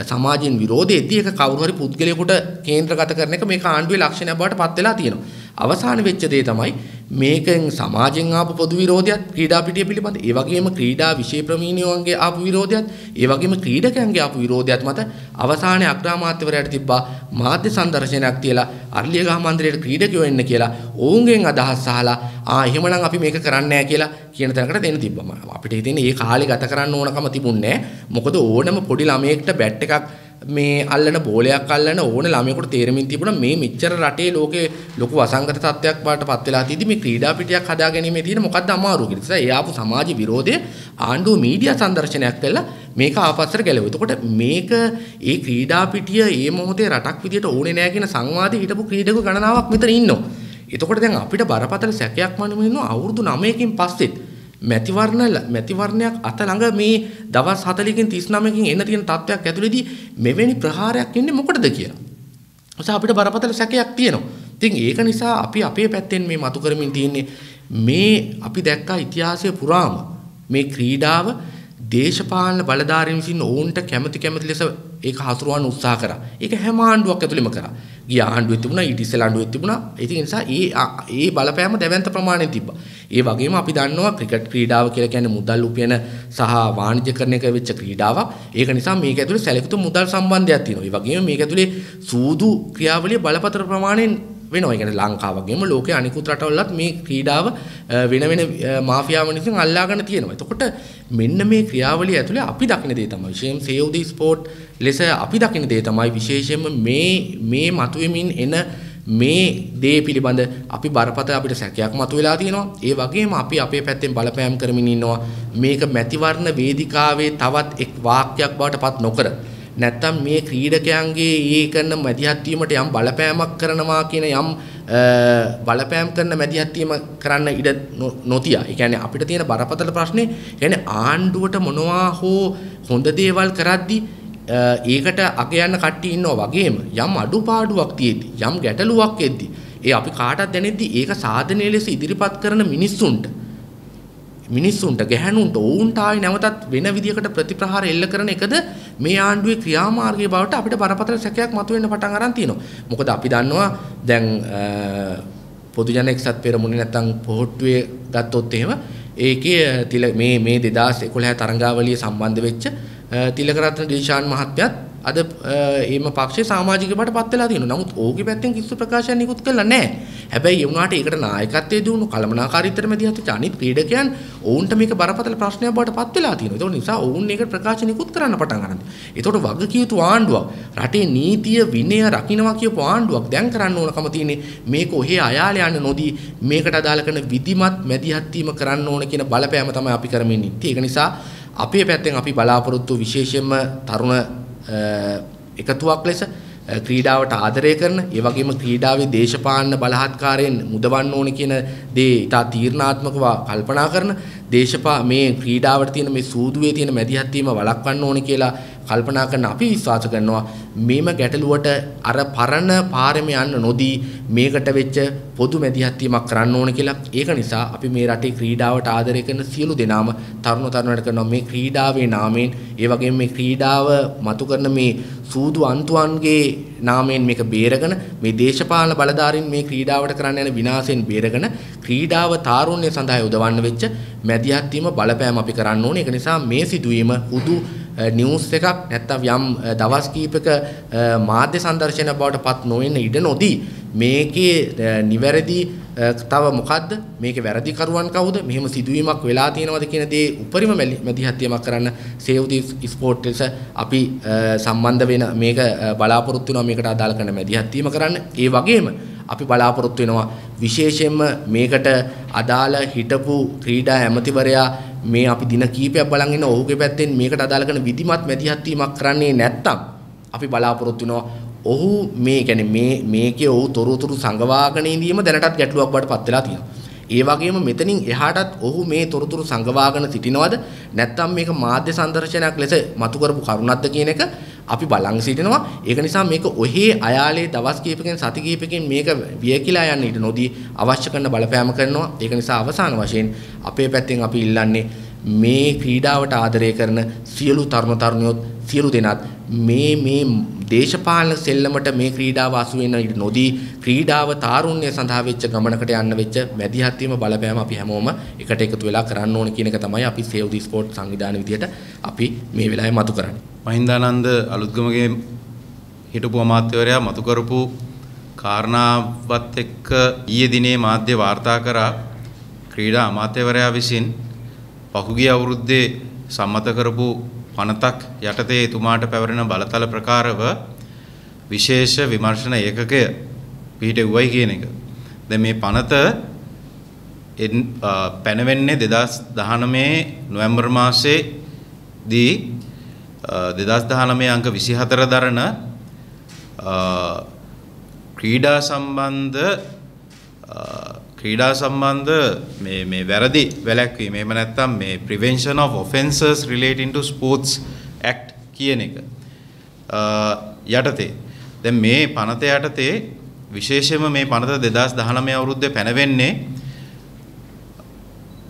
සමාජයෙන් විරෝධයේදී ඒක කවුරු හරි පුද්ගලයෙකුට කේන්ද්‍රගත කරන එක මේක ආණ්ඩුවේ ලක්ෂණයක් බවට පත් වෙලා තියෙනවා. අවසාන වෙච්ච දේ තමයි මේකෙන් සමාජයෙන් ආපු පොදු විරෝධයත් ක්‍රීඩා පිටිය පිළිබඳ ඒ වගේම ක්‍රීඩා විෂය ප්‍රවීණයන්ගේ ආපු විරෝධයත් ඒ වගේම ක්‍රීඩකයන්ගේ ආපු විරෝධයත් මත අවසානයේ අග්‍රාමාත්‍යවරයාට තිබ්බා මාධ්‍ය සංදර්ශනයක් තියලා අර්ලියගහ මන්දිරයට ක්‍රීඩකයෝ එන්න කියලා ඔවුන්ගෙන් අදහස් අහලා එහෙමනම් අපි මේක කරන්නේ නැහැ කියලා කියන තැනකට දෙන්න තිබ්බා. අපිට හිතෙන්නේ මේ කාලේ ගත කරන්න ඕනකම තිබුණේ නැහැ. මොකද ඕනම පොඩි ළමයෙක්ට බැට් එකක් මේ අල්ලන බෝලයක් අල්ලන ඕන ළමයෙකුට තේරෙමින් තිබුණා මේ මෙච්චර රටේ ලෝකේ ලොකු වසංගත තත්ත්වයක් බාටපත් වෙලා තියෙදි මේ ක්‍රීඩා පිටියක් හදා ගැනීමේ තියෙන මොකද්ද අමාරුව කියලා. ඒ නිසා ඒ ආපු සමාජ විරෝධය ආණ්ඩුව මීඩියා සංදර්ශනයක් කළා මේක ආපස්සට ගැලවුවා. එතකොට මේක ඒ ක්‍රීඩා පිටිය ඒ මොහොතේ රටක් විදියට ඕනේ නැහැ කියන සංවාදේ හිටපු ක්‍රීඩක ගණනාවක් මෙතන ඉන්නවා. එතකොට දැන් අපිට බරපතල සැකයක් මනුවෙන්න ඉන්නවා අවුරුදු 9කින් පස්සෙත් මැතිවරණයක් අත ළඟ මේ දවස් 40කින් 39කින් එන්න තියෙන තත්ත්වයක් ඇතුළේදී මෙවැනි ප්‍රහාරයක් ඉන්නේ මොකටද කියලා. නිසා අපිට බරපතල සැකයක් තියෙනවා. ඉතින් ඒක නිසා අපි අපේ පැත්තෙන් මේ මතු කරමින් තියෙන්නේ මේ අපි දැක්කා ඉතිහාසය පුරාම මේ ක්‍රීඩාව දේශපාලන බලධාරීන් විසින් ඔවුන්ට කැමති ලෙස ඒක හසුරවන්න උත්සාහ කරා. ඒක හැම ආණ්ඩුවක් ඇතුළෙම කරා. ගිය ආණ්ඩුවේ තිබුණා, ඊට ඉස්සෙල් ආණ්ඩුවේ තිබුණා. ඒ නිසා ඒ බලපෑම දැවැන්ත ප්‍රමාණයෙන් තිබ්බා. ඒ වගේම අපි දන්නවා ක්‍රිකට් ක්‍රීඩාව කියලා කියන්නේ මුදල් උපයන සහ වාණිජ්‍යකරණය වෙච්ච ක්‍රීඩාවක්. ඒක නිසා මේක ඇතුළේ සැලකිත මුදල් සම්බන්ධයක් තියෙනවා. ඒ වගේම මේක ඇතුළේ සූදු ක්‍රියාවලිය බලපතර ප්‍රමාණයෙන් වෙනවා. ඒ කියන්නේ ලංකාව වගේම ලෝකයේ අනිකුත් රටවලත් මේ ක්‍රීඩාව වෙන මාෆියාවන් විසින් අල්ලාගෙන තියෙනවා. එතකොට මෙන්න මේ ක්‍රියාවලිය ඇතුලේ අපි දකින දේ තමයි විශේෂයෙන් සේව් දී ස්පෝර්ට් ලෙස අපි දකින දේ තමයි විශේෂයෙන්ම මේ මතුවෙමින් එන මේ දේ පිළිබඳ අපි බරපතල අපිට සැකයක් මතුවලා තියෙනවා. ඒ වගේම අපි අපේ පැත්තෙන් බලපෑම් කරමින් ඉන්නවා මේක මැතිවරණ වේදිකාවේ තවත් එක් වාක්‍යයක් බවට පත් නොකර නැත්තම් මේ ක්‍රීඩකයන්ගේ ඒ කරන මැදිහත් වීමට යම් බලපෑමක් කරනවා කියන යම් බලපෑම් කරන මැදිහත් වීම කරන්න ඉඩ නොතිය. ඒ කියන්නේ අපිට තියෙන බරපතල ප්‍රශ්නේ කියන්නේ ආණ්ඩුවට මොනවා හෝ හොඳ දේවල් කරද්දී ඒකට අග යන කට්ටිය ඉන්නවා වගේම යම් අඩුපාඩුවක් තියෙද්දි යම් ගැටලුවක් එද්දි ඒ අපි කාටවත් දැනෙද්දි ඒක සාධනීය ලෙස ඉදිරිපත් කරන මිනිස්සුන්ට ගැහැණුන්ට ඔවුන්ට ආයි නැවතත් වෙන විදියකට ප්‍රතිප්‍රහාර එල්ල කරන එකද මේ ආණ්ඩුවේ ක්‍රියාමාර්ගය බවට අපිට බරපතල සැකයක් මතුවෙන්න පටන් අරන් තියෙනවා. මොකද අපි දන්නවා දැන් පොදු ජන එක්සත් පෙරමුණේ නැත්තම් පොහොට්ටුවේ ගත්තොත් එහෙම ඒකේ මේ 2011 තරඟාවලිය සම්බන්ධ වෙච්ච තිලකරත්න දිල්ෂාන් මහත්මයාත් අද එම පක්ෂයේ සමාජික බවට පත් වෙලා තියෙනවා. නමුත් ඕකේ පැත්තෙන් කිසිදු ප්‍රකාශයක් නිකුත් කළා නැහැ. හැබැයි ඒ වුණාට ඒකට නායකත්වයේ දුණු කළමනාකාරීත්වයට මැදිහත් වෙච්ච අනිත් ක්‍රීඩකයන් ඔවුන්ට මේක බරපතල ප්‍රශ්නයක් බවට පත් වෙලා තියෙනවා. ඒ නිසා ඔවුන් මේකට ප්‍රකාශ නිකුත් කරන්න පටන් ගන්නවා. ඒතකොට වගකීම් යුතු ආණ්ඩුවක් රටේ නීතිය විනය රකින්නවා කියපු ආණ්ඩුවක් දැන් කරන්න ඕනකම තියෙන්නේ මේක ඔහේ අයාල යන්න නොදී මේකට අදාළ කරන විධිමත් මැදිහත් වීම කරන්න ඕන කියන බලපෑම තමයි අපි කරමින් ඉන්නේ. ඒක නිසා අපේ පැත්තෙන් අපි බලාපොරොත්තු විශේෂයෙන්ම තරුණ එකතුවක් ලෙස ක්‍රීඩාවට ආදරය කරන, ඒ වගේම ක්‍රීඩාවේ දේශපාලන බලහත්කාරයෙන් මුදවන්න ඕන කියන දේ ඉතා තීරණාත්මකව කල්පනා කරන, මේ ක්‍රීඩාවට තියෙන මේ සූදුවේ තියෙන මැදිහත් වීම වළක්වන්න ඕන කියලා කල්පනා කරන අපි විශ්වාස කරනවා මේම ගැටලුවට අර පරණ පාරෙම යන්න නොදී මේකට වෙච්ච පොදු මැදිහත් වීමක් කරන්න ඕන කියලා. ඒක නිසා අපි මේ රටේ ක්‍රීඩාවට ආදරය කරන සියලු දෙනාම තරුණයට කරනවා මේ ක්‍රීඩාවේ නාමයෙන්, ඒ වගේම මේ ක්‍රීඩාව මතු කරන මේ සූදු අන්තුවන්ගේ නාමයෙන් මේක බේරගෙන, මේ දේශපාලන බලධාරීන් මේ ක්‍රීඩාවට කරන්න යන විනාශයෙන් බේරගෙන ක්‍රීඩාව තාරුණ්‍ය සඳහා යොදවන්න වෙච්ච මැදිහත් වීම බලපෑම අපි කරන්න ඕනේ. ඒක නිසා මේ සිදුවීම හුදු නිවුස් එකක් නැත්තම් යම් දවස් කීපක මාධ්‍ය සංදර්ශන බවට පත් නොවෙන්න ඉඩ නොදී මේකේ නිවැරදි තව මොකද්ද, මේකේ වැරදි කරුවන් කවුද, මෙහෙම සිදුවීමක් වෙලා තියෙනවද කියන දේ උපරිම මැදිහත් වීමක් කරන්න Save the Sport එක අපි සම්බන්ධ වෙන මේක බලාපොරොත්තු වෙනවා මේකට අදාළ කරන මැදිහත් වීම කරන්න. ඒ වගේම අපි බලාපොරොත්තු වෙනවා විශේෂයෙන්ම මේකට අදාළ හිටපු ක්‍රීඩා ඇමතිවරයා මේ අපි දින කීපයක් බලන් ඉන්න ඔහුගේ පැත්තෙන් මේකට අදාළ කරන විධිමත් මැදිහත් වීමක් කරන්නේ නැත්නම් අපි බලාපොරොත්තු වෙනවා ඔහු මේ කියන්නේ මේකේ ඔහු තොරතුරු සංගවාගෙන ඉඳීම දැනටත් ගැටලුවක් බවට පත් වෙලා තියෙනවා. ඒ වගේම මෙතනින් එහාටත් ඔහු මේ තොරතුරු සංගවාගෙන සිටිනවද නැත්නම් මේක මාධ්‍ය සංදර්ශනයක් ලෙස මතු කරපු කරුණක්ද කියන එක අපි බලන් සිටිනවා. ඒක නිසා මේක ඔහේ අයාලේ දවස් කීපකින් සති කීපකින් මේක වියකිලා යන්න ඉඩ නොදී අවශ්‍ය කරන බලපෑම කරනවා. ඒක නිසා අවසාන වශයෙන් අපේ පැත්තෙන් අපි ඉල්ලන්නේ මේ ක්‍රීඩාවට ආදරය කරන සියලු තරුණ තරුණියොත් සියලු දෙනාත් මේ දේශපාලන සෙල්ලමට මේ ක්‍රීඩාව අසු වෙන ඉඩ නොදී ක්‍රීඩාව තාරුණ්‍ය සඳහා වෙච්ච ගමනකට යන්න වෙච්ච මැදිහත් වීම බලපෑම අපි හැමෝම එකට එකතු වෙලා කරන්න ඕන කියන එක තමයි අපි Save the Sport සංවිධාන විදියට අපි මේ වෙලාවේ මතු කරන්නේ. මහින්දානන්ද අලුත්ගමගේ හිටපු අමාත්‍යවරයා මතු කරපු කාරණාවත් එක්ක ඊයේ දිනේ මාධ්‍ය වාර්තා කරා ක්‍රීඩා අමාත්‍යවරයා විසින් පහුගිය අවුරුද්දේ සම්මත කරපු පනතක් යටතේ එතුමාට පැවරෙන බලතල ප්‍රකාරව විශේෂ විමර්ශන ඒකකය පිහිටුවයි කියන එක. දැන් මේ පනත පැනවෙන්නේ 2019 නොවැම්බර් මාසයේදී 2019 අංක 24 දරන ක්‍රීඩා සම්බන්ධ මේ වැරදි වැළැක්වීම එහෙම නැත්නම් මේ Prevention of Offences Relating to Sports Act කියන එක යටතේ දැන් මේ පනත යටතේ විශේෂයෙන්ම මේ පනත 2019 අවුරුද්දේ පැනවෙන්නේ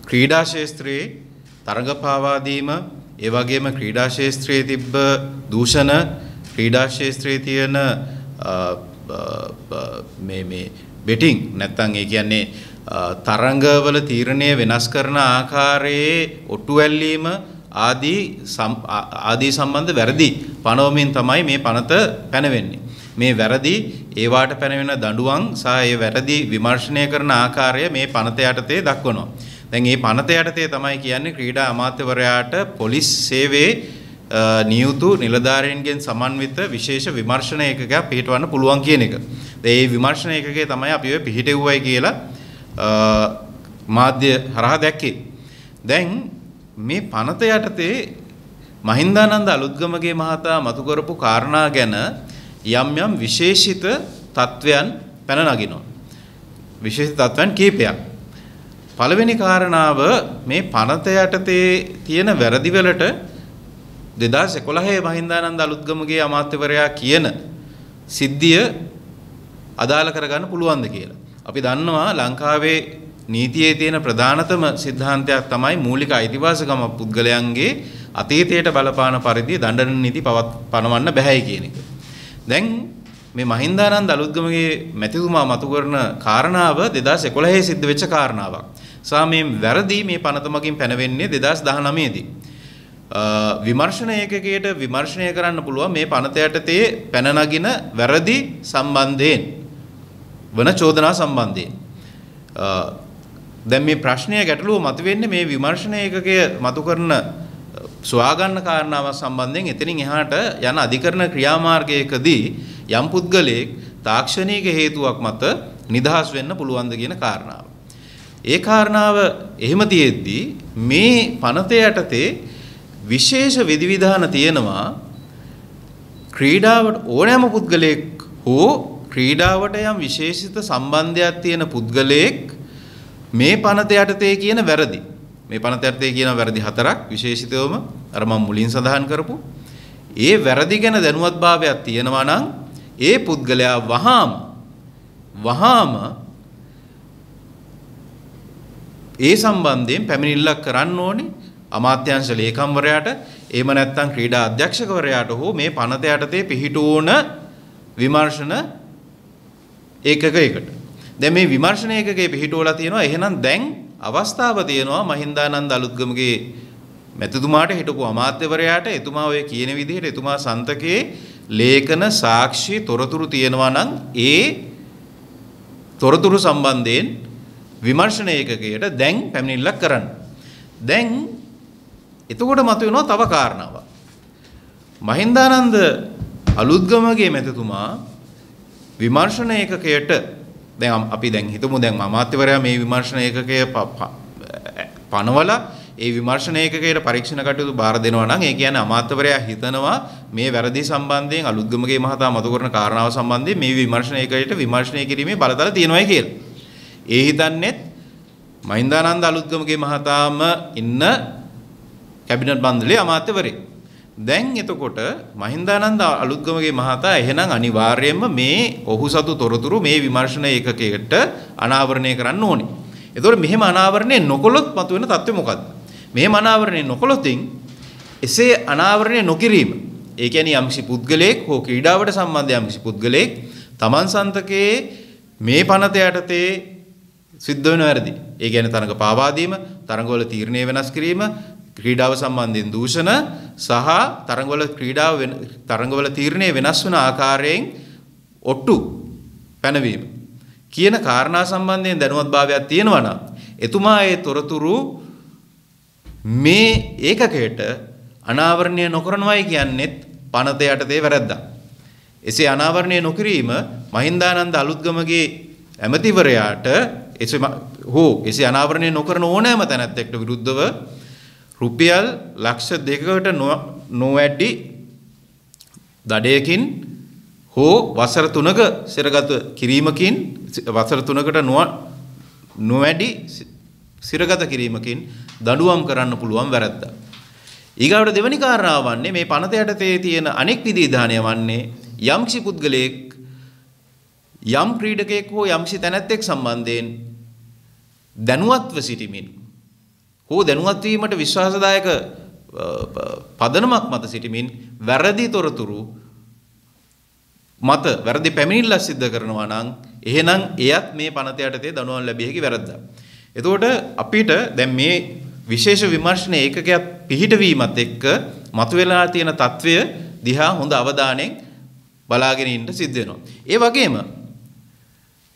ක්‍රීඩා ශාස්ත්‍රයේ තරඟ පාවා දීම, ඒ වගේම ක්‍රීඩා ශාස්ත්‍රයේ තිබ්බ දූෂණ, ක්‍රීඩා ශාස්ත්‍රයේ තියෙන මේ බෙටිං නැත්නම් ඒ කියන්නේ තරංගවල තීරණය වෙනස් කරන ආකාරයේ ඔට්ටු ඇල්ලීම ආදී සම්බන්ධ වැරදි පනවමින් තමයි මේ පනත පැනවෙන්නේ. මේ වැරදි ඒවාට පැනවෙන දඬුවම් සහ ඒ වැරදි විමර්ශනය කරන ආකාරය මේ පනත යටතේ දක්වනවා. දැන් මේ පනත යටතේ තමයි කියන්නේ ක්‍රීඩා අමාත්‍යවරයාට පොලිස් සේවයේ නියුතු නිලධාරීන්ගෙන් සමන්විත විශේෂ විමර්ශන ඒකකයක් පිහිටවන්න පුළුවන් කියන එක. ඒ විමර්ශන ඒකකයේ තමයි අපි ඔය පිහිටෙව්වයි කියලා මාධ්‍ය හරහා දැක්කේ. දැන් මේ පනත යටතේ මහින්දානන්ද අලුත්ගමගේ මහතා මතු කරපු කාරණා ගැන යම් විශේෂිත තත්වයන් පැන නගිනවා. විශේෂිත තත්වයන් කීපයක්. පළවෙනි කාරණාව මේ පනත යටතේ තියෙන වැරදි වලට 2011 මහින්දානන්ද අලුත්ගමගේ අමාත්‍යවරයා කියන සිද්ධිය අදාළ කරගන්න පුළුවන්ද කියලා. අපි දන්නවා ලංකාවේ නීතියේ තියෙන ප්‍රධානතම સિદ્ધාන්තයක් තමයි මූලික අයිතිවාසිකම පුද්ගලයන්ගේ අතීතයට බලපාන පරිදි දඬන නීති පනවන්න බැහැයි කියන එක. දැන් මේ මහින්දානන්ද අලුත්ගමගේ මැතිතුමා මතු කරන කාරණාව 2011 සිද්ධ වෙච්ච කාරණාවක්. සහ මේ වැරදි මේ පනත මගින් පැනවෙන්නේ 2019 දී. විමර්ශන ඒකකයට විමර්ශනය කරන්න පුළුවන් මේ පනත යටතේ පැන නගින වැරදි සම්බන්ධයෙන් වන චෝදනා සම්බන්ධයෙන්. දැන් මේ ප්‍රශ්නය ගැටලුව මතුවෙන්නේ මේ විමර්ශන ඒකකය මතු කරන සොයාගන්න කාරණාවක් සම්බන්ධයෙන් එතනින් එහාට යන අධිකරණ ක්‍රියාමාර්ගයකදී යම් පුද්ගලයෙක් තාක්ෂණික හේතුවක් මත නිදහස් වෙන්න පුළුවන්ද කියන කාරණාව. ඒ කාරණාව එහෙම තියෙද්දී මේ පනත යටතේ විශේෂ විධිවිධාන තියෙනවා ක්‍රීඩාවට ඕනෑම පුද්ගලයෙක් හෝ ක්‍රීඩාවට යම් විශේෂිත සම්බන්ධයක් තියෙන පුද්ගලයෙක් මේ පනත යටතේ කියන වැරදි මේ පනත යටතේ කියන වැරදි 4ක් විශේෂිතවම අර මම මුලින් සඳහන් කරපු ඒ වැරදි ගැන දැනුවත්භාවයක් තියෙනවා නම් ඒ පුද්ගලයා වහාම ඒ සම්බන්ධයෙන් පැමිණිල්ලක් කරන්න ඕනේ අමාත්‍යාංශ ලේකම්වරයාට එහෙම නැත්නම් ක්‍රීඩා අධ්‍යක්ෂකවරයාට හෝ මේ පනත යටතේ පිහිටුවන විමර්ශන ඒකකයකට. දැන් මේ විමර්ශන ඒකකයේ පිහිටුවලා තියෙනවා. එහෙනම් දැන් අවස්ථාව තියෙනවා මහින්දානන්ද අලුත්ගමගේ මැතිතුමාට හිටපු අමාත්‍යවරයාට එතුමා ඔය කියන විදිහට එතුමා සන්තකයේ ලේඛන සාක්ෂි තොරතුරු තියෙනවා නම් ඒ තොරතුරු සම්බන්ධයෙන් විමර්ශන ඒකකයට දැන් පැමිණිල්ලක් කරන්න. දැන් එතකොට මතුවෙනවා තව කාරණාවක්. මහින්දානන්ද අලුත්ගමගේ මැතිතුමා විමර්ශන ඒකකයට දැන් අපි දැන් හිතමු දැන් අමාත්‍යවරයා මේ විමර්ශන ඒකකය පනවලා ඒ විමර්ශන ඒකකයට පරීක්ෂණ කටයුතු බාර දෙනවා නම් ඒ කියන්නේ අමාත්‍යවරයා හිතනවා මේ වැරදි සම්බන්ධයෙන් අලුත්ගමගේ මහතා මතු කරන කාරණාව සම්බන්ධයෙන් මේ විමර්ශන ඒකකයට විමර්ශනය කිරීමේ බලතල තියෙනවායි කියලා. ඒ හිතන්නේත් මහින්දානන්ද අලුත්ගමගේ මහතාම ඉන්න කැබිනට් මණ්ඩලයේ අමාත්‍යවරයෙක්. දැන් එතකොට මහින්දානන්ද අලුත්ගමගේ මහතා එහෙනම් අනිවාර්යයෙන්ම මේ ඔහු සතු තොරතුරු මේ විමර්ශන ඒකකයට අනාවරණය කරන්න ඕනේ. එතකොට මෙහෙම අනාවරණය නොකළොත් මතුවෙන තත්ත්වය මොකද්ද? මෙහෙම අනාවරණය නොකළොතින් එසේ අනාවරණය නොකිරීම. ඒ කියන්නේ යම්කිසි පුද්ගලයෙක් හෝ ක්‍රීඩාවට සම්බන්ධ යම්කිසි පුද්ගලයෙක් තමන් සන්තකයේ මේ පනත යටතේ සිද්ධ වෙන වැරදි. ඒ කියන්නේ තරඟ පාවා දීම, තරඟවල තීරණය වෙනස් කිරීම, ක්‍රීඩාව සම්බන්ධයෙන් දූෂණ සහ තරඟවල තීරණය වෙනස් වන ආකාරයෙන් ඔට්ටු පැනවීම කියන කාරණා සම්බන්ධයෙන් දැනුවත්භාවයක් තියෙනවා නම් එතුමා ඒ තොරතුරු මේ ඒකකයට අනාවරණය නොකරනවායි කියන්නේත් පනත යටතේ වැරද්දක්. එසේ අනාවරණය නොකිරීම මහින්දානන්ද අලුත්ගමගේ ඇමතිවරයාට එසේ අනාවරණය නොකරන ඕනෑම තැනැත්තෙක්ට විරුද්ධව රුපියල් ලක්ෂ 2කට නොවැඩි දඩයකින් හෝ වසර 3ක සිරගත කිරීමකින් වසර 3කට නොවැඩි සිරගත කිරීමකින් දඬුවම් කරන්න පුළුවන් වැරද්දක්. ඊගාවට දෙවැනි කාරණාව වන්නේ මේ පනත යටතේ තියෙන අනෙක් විධිවිධානය වන්නේ යම්කිසි පුද්ගලයෙක් යම් ක්‍රීඩකයෙක් හෝ යම්කිසි තැනැත්තෙක් සම්බන්ධයෙන් දැනුවත්ව සිටිමින් හෝ දැනුවත් වීමට විශ්වාසදායක පදනමක් මත සිටිමින් වැරදි තොරතුරු මත වැරදි පැමිණිල්ලක් සිද්ධ කරනවා නම් එහෙනම් එයත් මේ පනත යටතේ දඬුවම් ලැබිය හැකි වැරද්දක්. එතකොට අපිට දැන් මේ විශේෂ විමර්ශන ඒකකයක් පිහිටවීමත් එක්ක මතුවලා තියෙන తත්වය දිහා හොඳ අවධානයෙන් බලාගෙන ඉන්න සිද්ධ වෙනවා. ඒ වගේම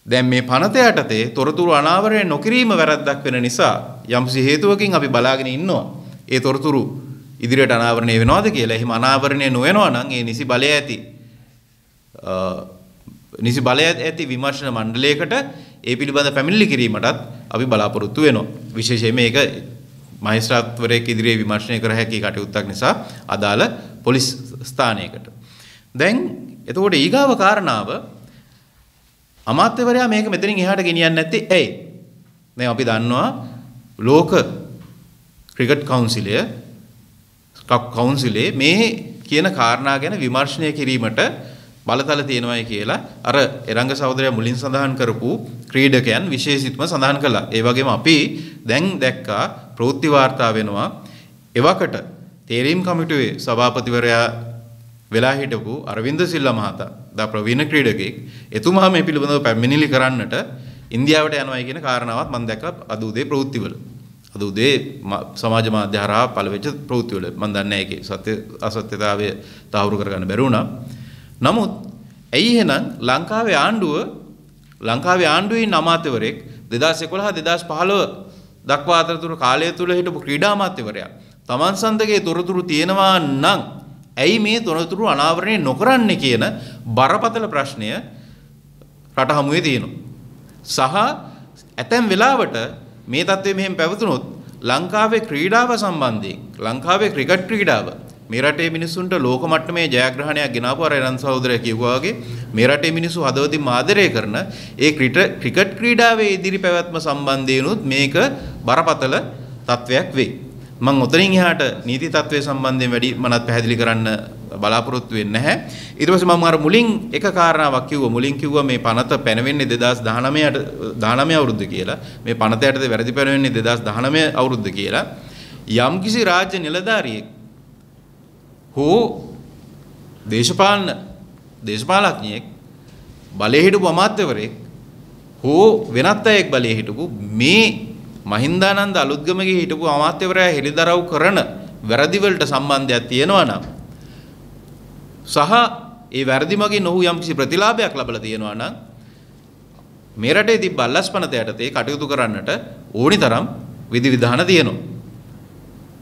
දැන් මේ පනත යටතේ තොරතුරු අනාවරණය නොකිරීම වැරද්දක් වෙන නිසා යම්කිසි හේතුවකින් අපි බලාගෙන ඉන්නවා. ඒ තොරතුරු ඉදිරියට අනාවරණය වෙනවද කියලා. එහෙම අනාවරණය නොවෙනවා නම් ඒ නිසි බලය ඇති විමර්ශන මණ්ඩලයකට ඒ පිළිබඳ පැමිණිලි කිරීමටත් අපි බලාපොරොත්තු වෙනවා. විශේෂයෙන් මේක මහේස්ත්‍රාත්වරයෙක් ඉදිරියේ විමර්ශනය කර හැකි කටයුත්තක් නිසා අදාළ පොලිස් ස්ථානයකට. දැන් එතකොට ඊගාව කාරණාව අමාත්‍යවරයා මේක මෙතනින් එහාට ගෙනියන්නේ නැත්තේ ඇයි? දැන් අපි දන්නවා ලෝක ක්‍රිකට් කවුන්සිලයේ මේ කියන කාරණා ගැන විමර්ශනය කිරීමට බලතල තියෙනවායි කියලා අර එරංග සහෝදරයා මුලින් සඳහන් කරපු ක්‍රීඩකයන් විශේෂිතව සඳහන් කළා. ඒ වගේම අපි දැන් දැක්කා ප්‍රවෘත්ති වාර්තා වෙනවා එවකට තේරීම් කමිටුවේ සභාපතිවරයා වෙලා හිටපු අරවින්ද සිල්වා මහතා දා ප්‍රවීණ ක්‍රීඩකයෙක් එතුමා මේ පිළිබඳව පැමිණිලි කරන්නට ඉන්දියාවට යනවායි කියන කාරණාවත් මම දැක්කා අද උදේ ප්‍රවෘත්තිවල. අද උදේ සමාජ මාධ්‍ය හරහා පළවෙච්ච ප්‍රවෘත්තිවල මම දන්නේ නැහැ ඒකේ සත්‍ය අසත්‍යතාවය තහවුරු කරගන්න බැරි වුණා. නමුත් ඇයි එහෙනම් ලංකාවේ ආණ්ඩුවේ අමාත්‍යවරයෙක් 2011 2015 දක්වා අතරතුර කාලය තුල හිටපු ක්‍රීඩා අමාත්‍යවරයා තමන් සන්දගේ තොරතුරු තියෙනවා නම් ඇයි මේ තොරතුරු අනාවරණය නොකරන්නේ කියන බරපතල ප්‍රශ්නය රට හමුවේ තියෙනවා. සහ ඇතැම් වෙලාවට මේ තත්ත්වය මෙහෙම පැවතුනොත් ලංකාවේ ක්‍රීඩාව සම්බන්ධයෙන් ලංකාවේ ක්‍රිකට් ක්‍රීඩාව මේ රටේ මිනිස්සුන්ට ලෝක මට්ටමේ ජයග්‍රහණයක් ගෙනාවු අර රන් සහෝදරයා කිව්වා වගේ මේ රටේ මිනිස්සු හදවතින් ආදරය කරන ඒ ක්‍රිකට් ක්‍රීඩාවේ ඉදිරි පැවැත්ම සම්බන්ධයෙන්ුත් මේක බරපතල තත්වයක් වෙයි. මම උතරින් එහාට නීති තත්වයේ සම්බන්ධයෙන් වැඩි මනත් පැහැදිලි කරන්න බලාපොරොත්තු වෙන්නේ නැහැ. ඊට පස්සේ මම අර මුලින් එක කාරණාවක් කිව්වා. මුලින් කිව්වා මේ පනත පැනවෙන්නේ 2019 අවුරුද්ද කියලා. මේ පනත යටතේ වැරදි පැනවෙන්නේ 2019 අවුරුද්ද කියලා. යම්කිසි රාජ්‍ය නිලධාරියෙක් හෝ දේශපාලඥයෙක් බලයේ හිටපු අමාත්‍යවරයෙක් හෝ වෙනත් අයෙක් බලයේ හිටපු මේ මහින්දානන්ද අලුත්ගමගේ හිටපු අමාත්‍යවරයා හෙළිදරව් කරන වැරදි වලට සම්බන්ධයක් තියෙනවා නම් සහ ඒ වැරදි මගින් ඔහු යම්කිසි ප්‍රතිලාභයක් ලබලා තියෙනවා නම් මේ රටේ තිබ්බ අල්ලස්පනත යටතේ කටයුතු කරන්නට ඕනි තරම් විධි විධාන තියෙනවා.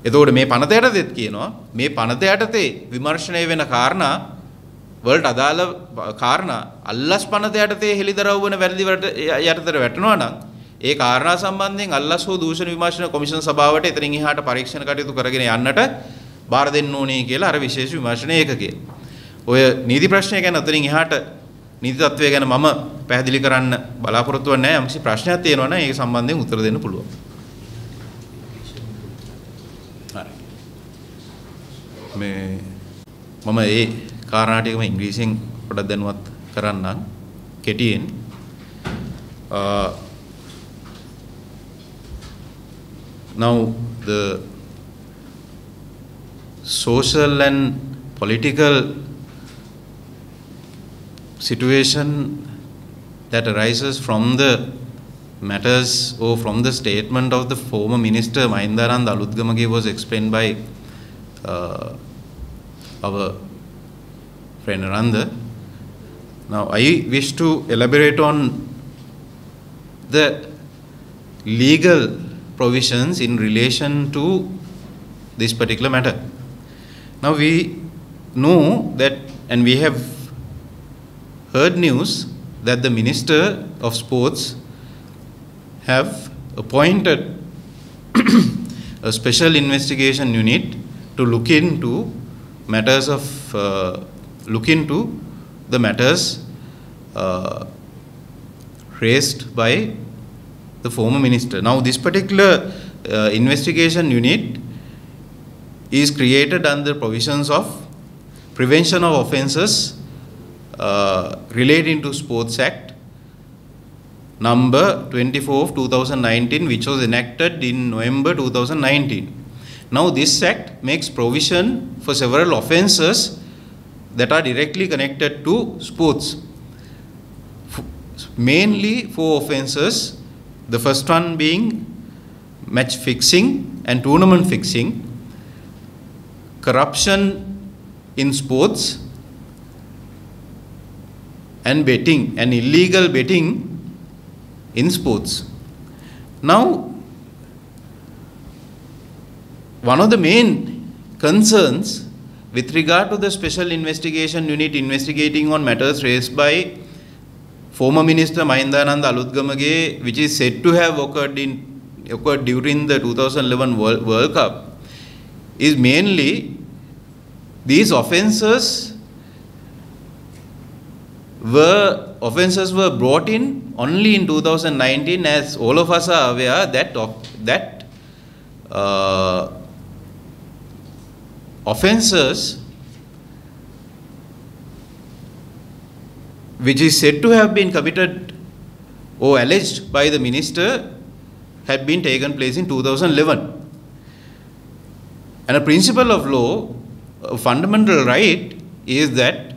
එතකොට මේ පනත යටතේත් කියනවා මේ පනත යටතේ විමර්ශනය වෙන කාරණා වලට අදාළ කාරණා අල්ලස්පනත යටතේ හෙළිදරව් වෙන වැරදි වලට යටතට වැටෙනවා නම් ඒ කාරණා සම්බන්ධයෙන් අල්ලස් හෝ දූෂණ විමර්ශන කොමිෂන් සභාවට එතනින් එහාට පරීක්ෂණ කටයුතු කරගෙන යන්නට බාර දෙන්න ඕනේ කියලා අර විශේෂ විමර්ශන ඒකකය. ඔය නීති ප්‍රශ්නය ගැන අතරින් එහාට නීති තත්ත්වය ගැන මම පැහැදිලි කරන්න බලාපොරොත්තු වෙන්නේ නැහැ. යම්කිසි ප්‍රශ්නයක් තියෙනවා නම් ඒක සම්බන්ධයෙන් උත්තර දෙන්න පුළුවන්. හරි. මම ඒ කාරණා ටිකම ඉංග්‍රීසියෙන් පොඩ්ඩක් දැනුවත් කරන්නම් කෙටියෙන්. Now the social and political situation that arises from the matters or from the statement of the former minister Mahindananda Aluthgamage was explained by our friend Ananda. Now I wish to elaborate on the legal provisions in relation to this particular matter. Now we know that, and we have heard news that the Minister of Sports have appointed a special investigation unit to look into matters of the matters raised by the former minister. Now this particular investigation unit is created under provisions of Prevention of Offences relating to Sports Act number 24 of 2019, which was enacted in November 2019. Now this act makes provision for several offences that are directly connected to sports. Mainly 4 offences. The first one being match fixing and tournament fixing, corruption in sports, and betting and illegal betting in sports. Now, one of the main concerns with regard to the special investigation unit investigating on matters raised by former Minister Mahindananda Aluthgamage, which is said to have occurred during the 2011 World Cup, is mainly these offences were brought in only in 2019, as all of us are aware that offences which is said to have been committed or alleged by the minister had been taken place in 2011. And a principle of law, a fundamental right, is that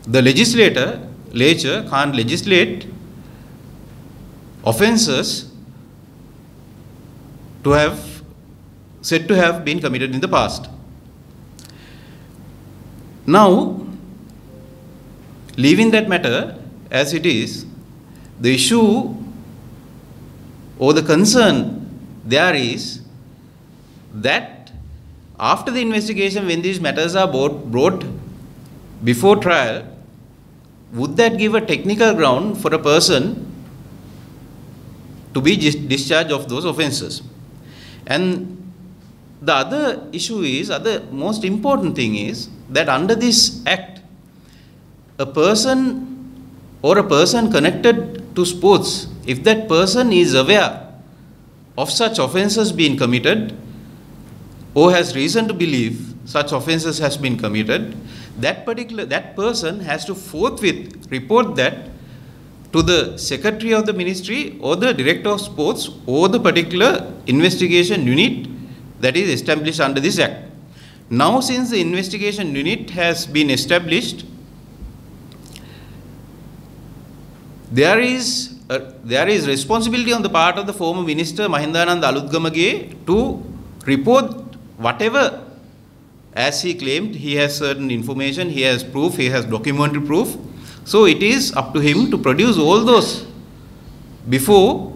the legislature can't legislate offences to have said to have been committed in the past. Now, leaving that matter as it is, the issue or the concern there is that after the investigation, when these matters are brought before trial, would that give a technical ground for a person to be discharged of those offences. And the other issue is, other most important thing is that under this act, a person or a person connected to sports, if that person is aware of such offences being committed or has reason to believe such offences has been committed, that person has to forthwith report that to the secretary of the ministry or the director of sports or the particular investigation unit that is established under this act. Now, since the investigation unit has been established, there is responsibility on the part of the former minister Mahindananda Aluthgamage to report whatever, as he claimed, he has certain information, he has proof, he has documentary proof. So it is up to him to produce all those before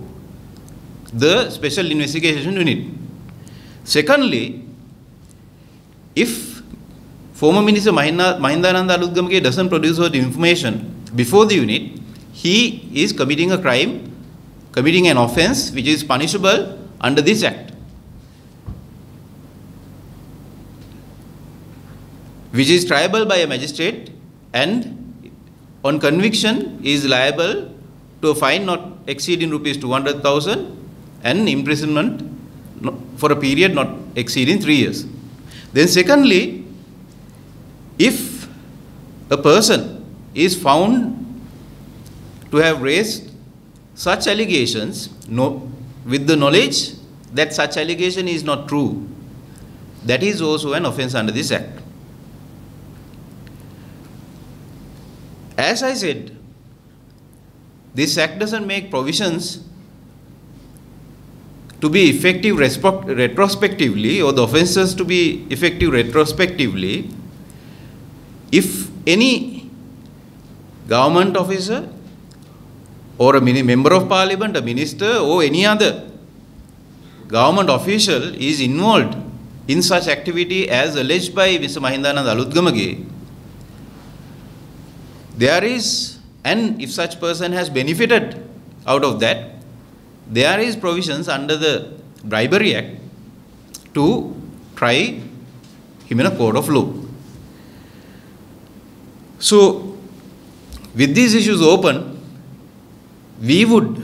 the special investigation unit. Secondly, if former minister Mahindananda Aluthgamage doesn't produce all the information before the unit, he is committing a crime, committing an offence which is punishable under this act, which is triable by a magistrate, and on conviction is liable to a fine not exceeding rupees 200,000 and imprisonment for a period not exceeding 3 years. Then secondly, if a person is found to have raised such allegations with the knowledge that such allegation is not true, that is also an offence under this act. As I said, this act doesn't make provisions to be effective retrospectively, or the offences to be effective retrospectively, if any government officer or a member of parliament, a minister, or any other government official is involved in such activity as alleged by Mr. Mahindananda Aluthgamage, there is, and if such person has benefited out of that, there is provisions under the Bribery Act to try him in a court of law. So, with these issues open, we would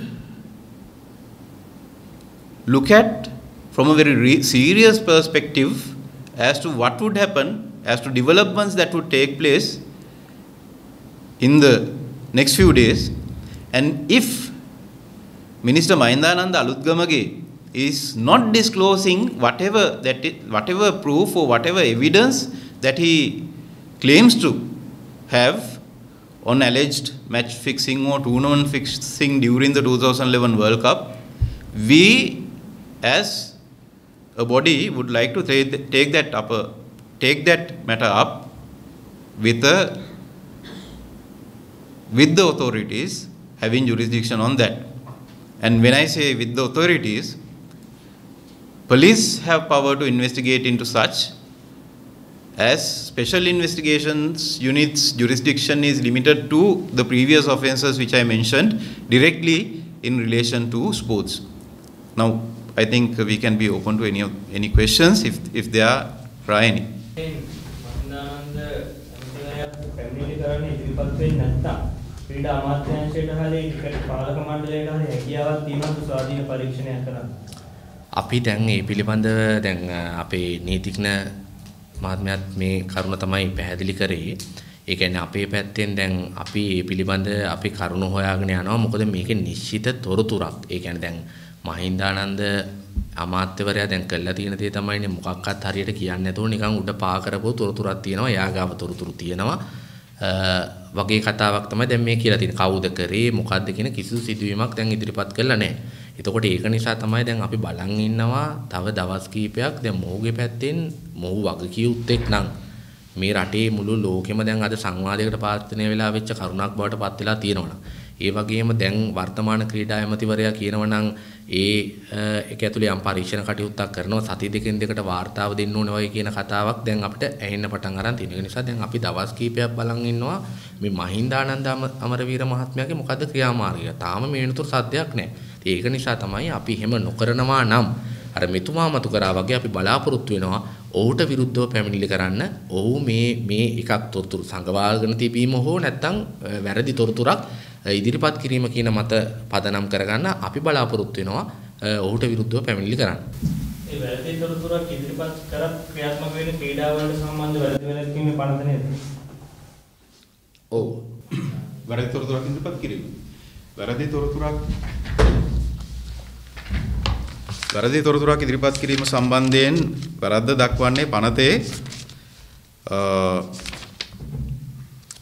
look at from a very serious perspective as to what would happen, as to developments that would take place in the next few days, and if Minister Mahindananda Aluthgamage is not disclosing whatever proof or whatever evidence that he claims to have on alleged match fixing or tournament fixing during the 2011 World Cup, we as a body would like to take that matter up with the authorities having jurisdiction on that. And when I say with the authorities, police have power to investigate into such, as special investigations units jurisdiction is limited to the previous offences which I mentioned directly in relation to sports. Now, I think we can be open to any questions if there are any. ක්‍රීඩා අමාත්‍යාංශයට හරි cricket පාලක මණ්ඩලයට හරි හැකියාවක් තියෙනවද ස්වාධීන පරීක්ෂණයක් කරන්න? අපි දැන් මේ පිළිබඳව දැන් අපේ නීතිඥ මහත්මයාත් මේ කරුණ තමයි පැහැදිලි කරේ. ඒ කියන්නේ අපේ පැත්තෙන් දැන් අපි මේ පිළිබඳ අපි කරුණ හොයාගෙන යනවා. මොකද මේකේ නිශ්චිත තොරතුරක්. ඒ කියන්නේ දැන් මහින්දානන්ද අමාත්‍යවරයා දැන් කළා තියෙන දේ තමයිනේ මොකක්වත් හරියට කියන්නේ නැතුව නිකන් උඩ පා කරපුව තොරතුරක් තියෙනවා. යාගාව තොරතුරු තියෙනවා. වගේ කතාවක් තමයි දැන් මේ කියලා තියෙන්නේ. කවුද කරේ මොකද්ද කියන කිසිදු සිදුවීමක් දැන් ඉදිරිපත් කළා නැහැ. එතකොට ඒක නිසා තමයි දැන් අපි බලන් ඉන්නවා තව දවස් කීපයක් දැන් මොහුගේ පැත්තෙන් මොහු වගකියුත්තේක් නම් මේ රටේ මුළු ලෝකෙම දැන් අද සංවාදයකට පාත්‍රණය වෙලා වෙච්ච කරුණක් බවට පත් වෙලා තියෙනවා. ඒ වගේම දැන් වර්තමාන ක්‍රීඩා ඇමතිවරයා කියනවා නම් ඒක ඇතුලේ යම් පරීක්ෂණ කටයුත්තක් කරනවා සති දෙකෙන් දෙකට වාර්තාව දෙන්න ඕනේ වගේ කියන කතාවක් දැන් අපිට ඇහෙන්න පටන් අරන් තියෙන. ඒ නිසා දැන් අපි දවස් කීපයක් බලන් ඉන්නවා මේ මහින්දානන්ද අමරවීර මහත්මයාගේ මොකද්ද ක්‍රියාමාර්ගය. තාම මේ වෙනතුරු සද්දයක් නැහැ. ඒක නිසා තමයි අපි එහෙම නොකරනවා නම් අර මෙතුමා මතු කරා වගේ අපි බලාපොරොත්තු වෙනවා ඔහුට විරුද්ධව පැමිණිලි කරන්න. ඔහු මේ එකක් තොරතුරු සංගවාගෙන තිබීම හෝ නැත්නම් වැරදි තොරතුරක් ඉදිරිපත් කිරීම කියන මත පදනම් කරගන්න අපි බලාපොරොත්තු වෙනවා ඔහුට විරුද්ධව පැමිණිලි කරන්න. ඒ වැරදි තොරතුරක් ඉදිරිපත් කරත් ක්‍රියාත්මක වෙන ක්‍රීඩා වලට සම්බන්ධ වැරදි වැලකීමේ පනත නේද? ඔව්. වැරදි තොරතුරක් ඉදිරිපත් කිරීම. වැරදි තොරතුරක් ඉදිරිපත් කිරීම සම්බන්ධයෙන් වැරද්ද දක්වන්නේ පනතේ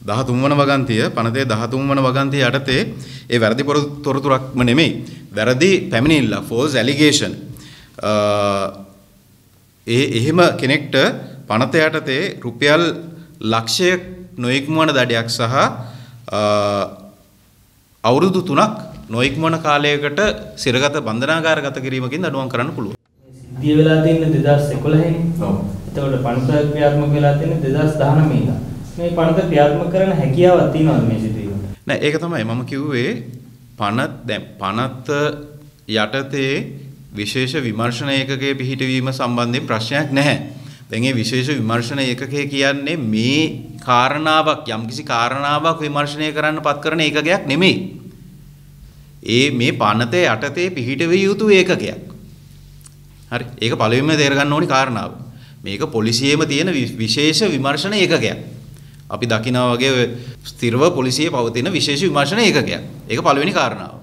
13 වන වගන්තිය පනතේ 13 වන වගන්තිය යටතේ ඒ වැරදි තොරතුරක්ම නෙමෙයි වැරදි පැමිණිල්ල false allegation එහෙම කෙනෙක්ට පනත යටතේ රුපියල් ලක්ෂයක් නොඉක්මවන දඩයක් සහ අවුරුදු 3ක් නොඉක්මවන කාලයකට සිරගත බන්ධනාගාරගත කිරීමකින් දඬුවම් කරන්න පුළුවන්. සිද්ධිය වෙලා තියෙන්නේ 2011 නේ. ඔව්. එතකොට පනත ක්‍රියාත්මක වෙලා තියෙන්නේ 2019 ඉඳන්. මේ පනත ක්‍රියාත්මක කරන හැකියාවක් තියෙනවද මේ සිදුවීමට? නෑ ඒක තමයි මම කිව්වේ පනත යටතේ විශේෂ විමර්ශන ඒකකයේ පිහිටවීම සම්බන්ධයෙන් ප්‍රශ්නයක් නැහැ. දැන් මේ විශේෂ විමර්ශන ඒකකය කියන්නේ මේ කාරණාවක් යම්කිසි කාරණාවක් විමර්ශනය කරන්න පත් කරන ඒකකයක් නෙමෙයි. මේ පනතේ යටතේ පිහිටවිය යුතු ඒකකයක්. හරි. ඒක පළවෙනිම තේරගන්න ඕනි කාරණාව. මේක පොලිසියේම තියෙන විශේෂ විමර්ශන ඒකකයක්. අපි දකිනා වගේ ස්ථිරව පොලිසියේ පවතින විශේෂ විමර්ශන ඒකකයක්. ඒක පළවෙනි කාරණාව.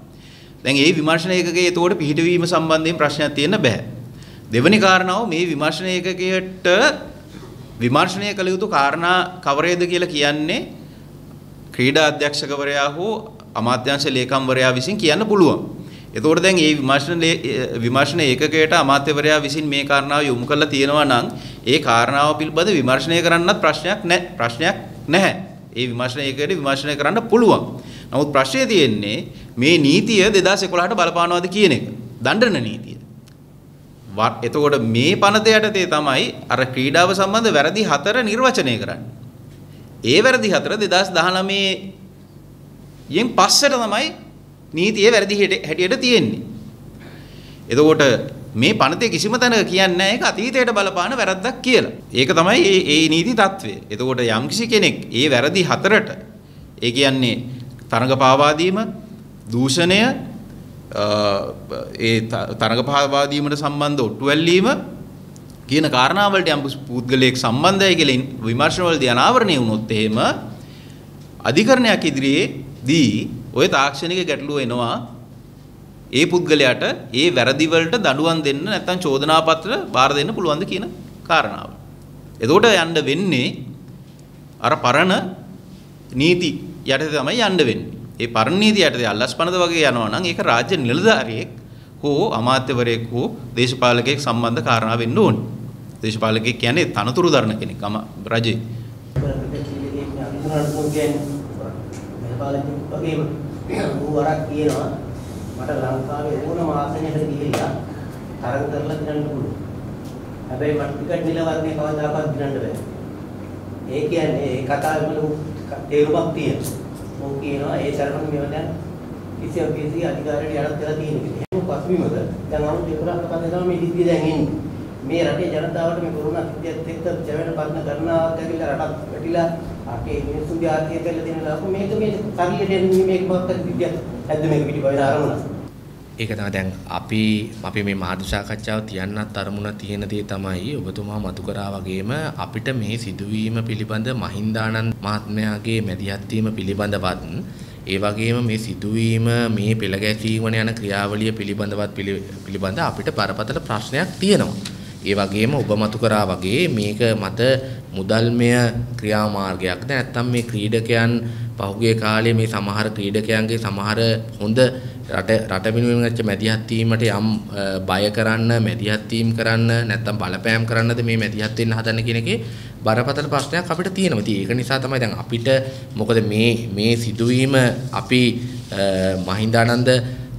දැන් මේ විමර්ශන ඒකකයේ ඒතකොට පිහිටවීම සම්බන්ධයෙන් ප්‍රශ්නයක් තියෙන්න බෑ. දෙවෙනි කාරණාව මේ විමර්ශන ඒකකයට විමර්ශනය කළ යුතු කාරණා කවරේද කියලා කියන්නේ ක්‍රීඩා අධ්‍යක්ෂකවරයා හෝ අමාත්‍යාංශ ලේකම්වරයා විසින් කියන්න පුළුවන්. එතකොට දැන් මේ විමර්ශන ඒකකයට අමාත්‍යවරයා විසින් මේ කාරණාව යොමු කරලා තියෙනවා නම් ඒ කාරණාව පිළිබඳ විමර්ශනය කරන්නත් ප්‍රශ්නයක් නැහැ. ඒ විමර්ශන ඒකකයට විමර්ශනය කරන්න පුළුවන්. නමුත් ප්‍රශ්නේ තියෙන්නේ මේ නීතිය 2011ට බලපානවාද කියන එක. දඬන නීතිය. එතකොට මේ පනත යටතේ තමයි අර ක්‍රීඩාව සම්බන්ධ වැරදි 4 නිර්වචනය කරන්නේ. ඒ වැරදි 4 2019 යෙන් පස්සට තමයි නීතියේ වැරදි හැටියට තියෙන්නේ. එතකොට මේ පනතේ කිසිම තැනක කියන්නේ නැහැ ඒක අතීතයට බලපාන වැරද්දක් කියලා. ඒක තමයි ඒ නීති තත්වය. එතකොට යම්කිසි කෙනෙක් ඒ වැරදි 4ට ඒ කියන්නේ තරඟ පාවා දීම, දූෂණය, ඒ තරඟ පාවා දීමට සම්බන්ධ ඔට්ටු ඇල්ලීම කියන කාරණාවලට යම් පුද්ගලයෙක් සම්බන්ධයි කියලා විමර්ශන වලදී අනාවරණය වුණොත් එහෙම අධිකරණයක් ඉදිරියේදී ওই තාක්ෂණික ගැටලුව එනවා. ඒ පුද්ගලයාට ඒ වැරදි වලට දඬුවම් දෙන්න නැත්නම් චෝදනා පත්‍ර බාර දෙන්න පුළුවන්ද කියන කාරණාව. එතකොට යන්න වෙන්නේ අර පරණ නීති යටතේ තමයි යන්න වෙන්නේ. ඒ පරණ නීති යටතේ අල්ලස්පනද වගේ යනවා නම් ඒක රාජ්‍ය නිලධාරියෙක් හෝ අමාත්‍යවරයෙක් හෝ දේශපාලකයෙක් සම්බන්ධ කාරණා වෙන්න ඕනේ. දේශපාලකයෙක් කියන්නේ තනතුරු දරන කෙනෙක් රජේ. මට ලංකාවේ ඕනම ආසනයකට ගිහිල්ලා තරඟ කරලා දිනන්න පුළුවන්. හැබැයි මට ටිකට් නිල වර්ගයේ කවදාකවත් දිනන්න බෑ. ඒ කියන්නේ ඒ කතාවේම තේරුමක් තියෙනවා. මොකද කියනවා ඒ තරම මේවා දැන් කිසියම් අධිකාරියට යටත් වෙලා තියෙන විදිහ. ඒක පසුබිමද දැන් අවුරුදු 11කට පස්සේ තමයි මේ දිග්ගිය දැන් එන්නේ. මේ රටේ ජනතාවට මේ කොරෝනා සිද්ධියත් එක්ක ජීවන පරණ කරනාවක් ඇවිල්ලා රටත් වැටිලා අපේ මිනිස්සුගේ ආර්ථිකය කියලා දෙන ලාභ මේක මේ ශරීරයට එන්නේ මේක මොකක්ද සිද්ධියක් ඇද්ද මේක පිටිපයින් ආරමුණ. ඒක තමයි දැන් අපි මේ මාධ්‍ය සාකච්ඡාව තියන්නත් අරමුණ තියෙන දේ තමයි ඔබතුමා මතු කරා වගේම අපිට මේ සිදුවීම පිළිබඳ මහින්දානන්ද මහත්මයාගේ මැදිහත් වීම පිළිබඳවත් ඒ වගේම මේ සිදුවීම මේ පෙළගැසීම යන ක්‍රියාවලිය පිළිබඳ අපිට බරපතල ප්‍රශ්නයක් තියෙනවා. ඒ වගේම ඔබ මතු කරා වගේ මේක මත මුදල්මය ක්‍රියාමාර්ගයක්ද නැත්නම් මේ ක්‍රීඩකයන් පහුගිය කාලේ මේ සමහර ක්‍රීඩකයන්ගේ සමහර හොඳ රට වෙනුවෙන් ඇච්ච මැදිහත් වීමට යම් බය කරන්න මැදිහත් වීම කරන්න නැත්නම් බලපෑම් කරන්නද මේ මැදිහත් වෙන්න හදන කියන එකේ බරපතල ප්‍රශ්නයක් අපිට තියෙනවා. ඉතින් ඒක නිසා තමයි දැන් අපිට මොකද මේ සිදුවීම අපි මහින්දානන්ද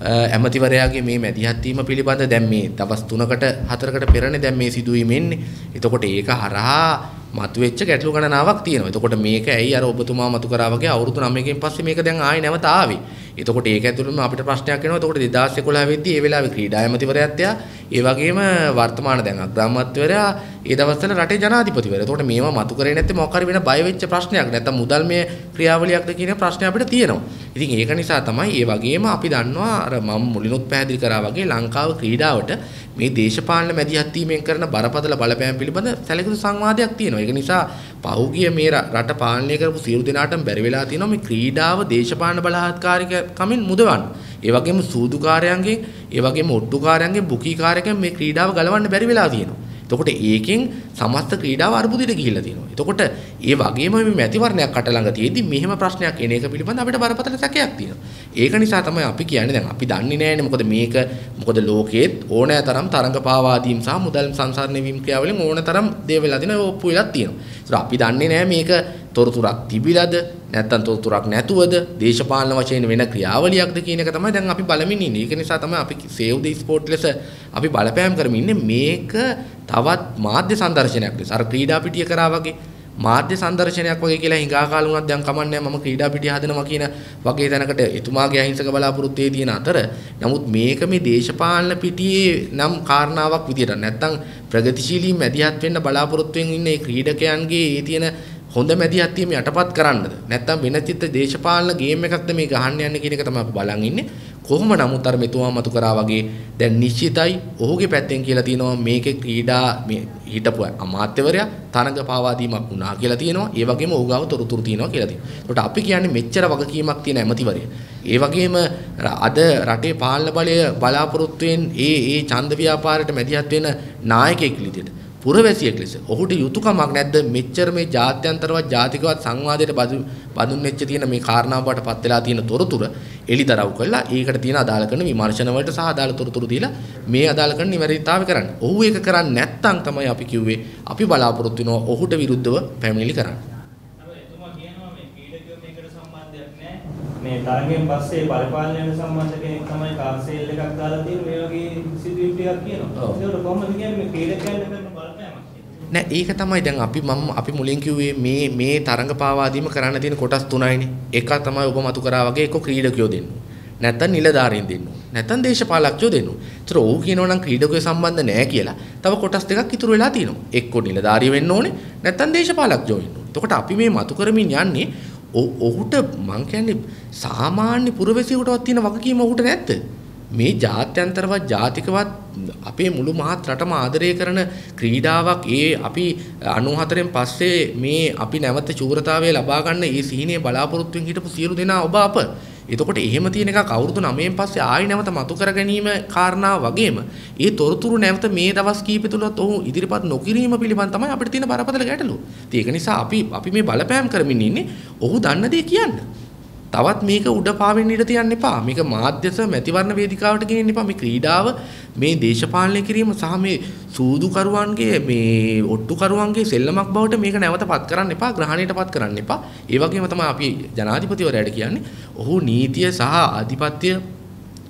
ඇමතිවරයාගේ මේ මැදිහත් වීම පිළිබඳ දැන් මේ දවස් 3කට 4කට පෙරනේ දැන් මේ සිදුවීම එන්නේ. එතකොට ඒක හරහා මතුවෙච්ච ගැටලු ගණනාවක් තියෙනවා. එතකොට මේක ඇයි අර ඔබතුමා මතු කරා වගේ අවුරුදු 9කින් පස්සේ මේක දැන් ආයෙ නැවත ආවේ. එතකොට ඒක ඇතුළතම අපිට ප්‍රශ්නයක් එනවා. එතකොට 2011 වෙද්දී ඒ වෙලාවේ ක්‍රීඩා ඇමතිවරයාත් එයා ඒ වගේම වර්තමාන දැන් අග්‍රාමාත්‍යවරයා ඒ දවස්වල රටේ ජනාධිපතිවරයා. එතකොට මේවා මතු කරේ නැත්නම් මොකක් හරි වෙන බය වෙච්ච ප්‍රශ්නයක් නැත්නම් මුදල් මේ ක්‍රියාවලියක්ද කියන ප්‍රශ්නය අපිට තියෙනවා. ඉතින් ඒක නිසා තමයි ඒ වගේම අපි දන්නවා අර මම මුලිනුත් පැහැදිලි කරා වගේ ලංකාව ක්‍රීඩාවට මේ දේශපාලන මැදිහත් වීමෙන් කරන බරපතල බලපෑම් පිළිබඳ සැලකිලි සංවාදයක් තියෙනවා. ඒක නිසා පහුගිය මේ රට පාලනය කරපු සියලු දෙනාටම බැරි වෙලා තියෙනවා මේ ක්‍රීඩාව දේශපාලන බලහත්කාරිකකමින් මුදවන්න. ඒ වගේම සූදුකාරයන්ගෙන්, ඒ වගේම ඔට්ටුකාරයන්ගෙන්, බුකීකාරයන්ගෙන් මේ ක්‍රීඩාව ගලවන්න බැරි වෙලා තියෙනවා. එතකොට ඒකෙන් සමස්ත ක්‍රීඩාව අර්බුදයට ගිහිල්ලා තියෙනවා. එතකොට ඒ වගේම මේ මැතිවරණයක් කට ළඟ තියෙද්දි මෙහෙම ප්‍රශ්නයක් එන එක පිළිබඳ අපිට බරපතල සැකයක් තියෙනවා. ඒක නිසා තමයි අපි කියන්නේ දැන් අපි දන්නේ නැහැනේ මොකද ලෝකයේත් ඕනෑ තරම් තරඟ පාවා දීම් සහ මුදල් සංසරණය වීම ක්‍රියාවලින් ඕනෑ තරම් දේ වෙලා තියෙනවා ඔප්පු වෙලා තියෙනවා. ඒත් අපි දන්නේ නැහැ මේක තොරතුරක් තිබිලාද නැත්නම් තොරතුරක් නැතුවද දේශපාලන වශයෙන් වෙන ක්‍රියාවලියක්ද කියන එක තමයි දැන් අපි බලමින් ඉන්නේ. ඒක නිසා තමයි අපි සේව් ද ස්පෝර්ට් ලෙස අපි බලපෑම් කරමින් ඉන්නේ මේක තවත් මාධ්‍ය සංදර්ශනයක් ලෙස අර ක්‍රීඩා පිටිය කරා වගේ මාධ්‍ය සංදර්ශනයක් වගේ කියලා හිඟා කාල වුණත් දැන් කමන්නේ මම ක්‍රීඩා පිටිය හදනවා කියන වගේ තැනකට එතුමාගේ අහිංසක බලාපොරොත්තුවේ තියෙන අතර නමුත් මේක මේ දේශපාලන පිටියේ නම් කාරණාවක් විදියට නැත්නම් ප්‍රගතිශීලී මැදිහත් වෙන්න බලාපොරොත්තුෙන් ඉන්න මේ ක්‍රීඩකයන්ගේ ඒ තියෙන හොඳ මැදිහත් වීම යටපත් කරන්නද නැත්නම් වෙන චිත්ත දේශපාලන ගේම් එකක්ද මේ ගහන්න යන්නේ කියන එක තමයි අපි බලන් ඉන්නේ. කොහොම නමුත් අර මෙතුමා මතු කරා වගේ දැන් නිශ්චිතයි ඔහුගේ පැත්තෙන් කියලා තියෙනවා මේකේ ක්‍රීඩා මේ හිටපු අමාත්‍යවරයා තරඟ පාවා දීමක් වුණා කියලා තියෙනවා. ඒ වගේම ඔහු ගාව තොරතුරු තියෙනවා කියලා තියෙනවා. ඒකට අපි කියන්නේ මෙච්චර වගකීමක් තියෙන ඇමතිවරයා. ඒ වගේම අද රටේ පාලන බලය බලාපොරොත්තුෙන් ඒ ඡන්ද ව්‍යාපාරයට මැදිහත් වෙන නායකයෙක් විදිහට පුරවැසියෙක් ලෙස ඔහුට යුතුයකමක් නැද්ද මෙච්චර මේ ජාත්‍යන්තරවත් ජාතිකවත් සංවාදයට බඳුන් වෙච්ච තියෙන මේ කාරණාවට පත් වෙලා තියෙන තොරතුරු එලිදරව් කළා ඒකට තියෙන අදාළ කරන විමර්ශන වලට සහ අදාළ තොරතුරු දීලා මේ අදාළ කරන නිවැරදිතාවය කරන්න. ඔහු ඒක කරන්නේ නැත්නම් තමයි අපි කිව්වේ අපි බලාපොරොත්තු වෙනවා ඔහුට විරුද්ධව පැමිණිලි කරන්න. එතුමා කියනවා මේ ක්‍රීඩකයෝ මේකට සම්බන්ධයක් නැහැ. මේ තරගෙන් පස්සේ පරිපාලනයට සම්බන්ධ කෙනෙක් තමයි කාර් සේල් එකක් දාලා තියෙන්නේ මේ වගේ සිදුවීම් ටිකක් කියනවා. ඒකට කොහොමද කියන්නේ මේ ක්‍රීඩකයන්ට කරන නෑ ඒක තමයි දැන් අපි මුලින් කිව්වේ මේ තරඟ පාවා දීම කරන්න තියෙන කොටස් තුනයිනේ. එක තමයි ඔබ මතු කරා වගේ එක්ක ක්‍රීඩකයෝ දෙන්න. නැත්නම් නිලධාරීන් දෙන්න. නැත්නම් දේශපාලකයෝ දෙන්න. ඒතර ඔව් කියනවා නම් ක්‍රීඩකයෝ සම්බන්ධ නෑ කියලා. තව කොටස් දෙකක් ඉතුරු වෙලා තියෙනවා. එක්ක නිලධාරී වෙන්න ඕනේ නැත්නම් දේශපාලකයෝ වෙන්න ඕනේ. එතකොට අපි මේ මතු කරමින් යන්නේ ඔහුට මං කියන්නේ සාමාන්‍ය පුරවැසියෙකුටවත් තියෙන වගකීම ඔහුට නැද්ද? මේ ජාත්‍යන්තරවත් ජාතිකවත් අපේ මුළු මහත් රටම ආදරය කරන ක්‍රීඩාවක් අපි 94න් පස්සේ මේ අපි නැවත චූරතාවය ලබා ගන්න ඒ සිහිනේ බලාපොරොත්තුෙන් හිටපු සියලු දෙනා ඔබ අප. එතකොට එහෙම තියෙන එකක් අවුරුදු 9න් පස්සේ ආයි නැවත මතු කර ගැනීම කාරණාව වගේම ඒ තොරතුරු නැවත මේ දවස් කීප තුලත් ඔහු ඉදිරිපත් නොකිරීම පිළිබඳ තමයි අපිට තියෙන බරපතල ගැටලුව. ඒක නිසා අපි මේ බලපෑම් කරමින් ඉන්නේ ඔහු දන්න දේ කියන්න. තවත් මේක උඩ පාවෙන්න ඉඩ තියන්න එපා. මේක මාධ්‍යස මැතිවරණ වේදිකාවට ගෙනින්න එපා. මේ ක්‍රීඩාව මේ දේශපාලනය කිරීම සහ මේ සූදුකරුවන්ගේ මේ ඔට්ටුකරුවන්ගේ සෙල්ලමක් බවට මේක නැවතපත් කරන්න එපා. ග්‍රහණයටපත් කරන්න එපා. ඒ වගේම තමයි අපි ජනාධිපතිවරයාට කියන්නේ ඔහු නීතිය සහ ආධිපත්‍ය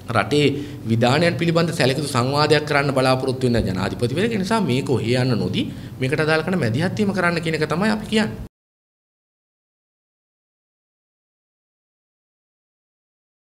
රටේ විධානයන් පිළිබඳ සැලකිලි සංවාදයක් කරන්න බලාපොරොත්තු වෙන ජනාධිපතිවරයා. ඒ නිසා මේක ඔහේ යන්න නොදී මේකට අදාළ කරන මැදිහත් වීම කරන්න කියන එක තමයි අපි කියන්නේ.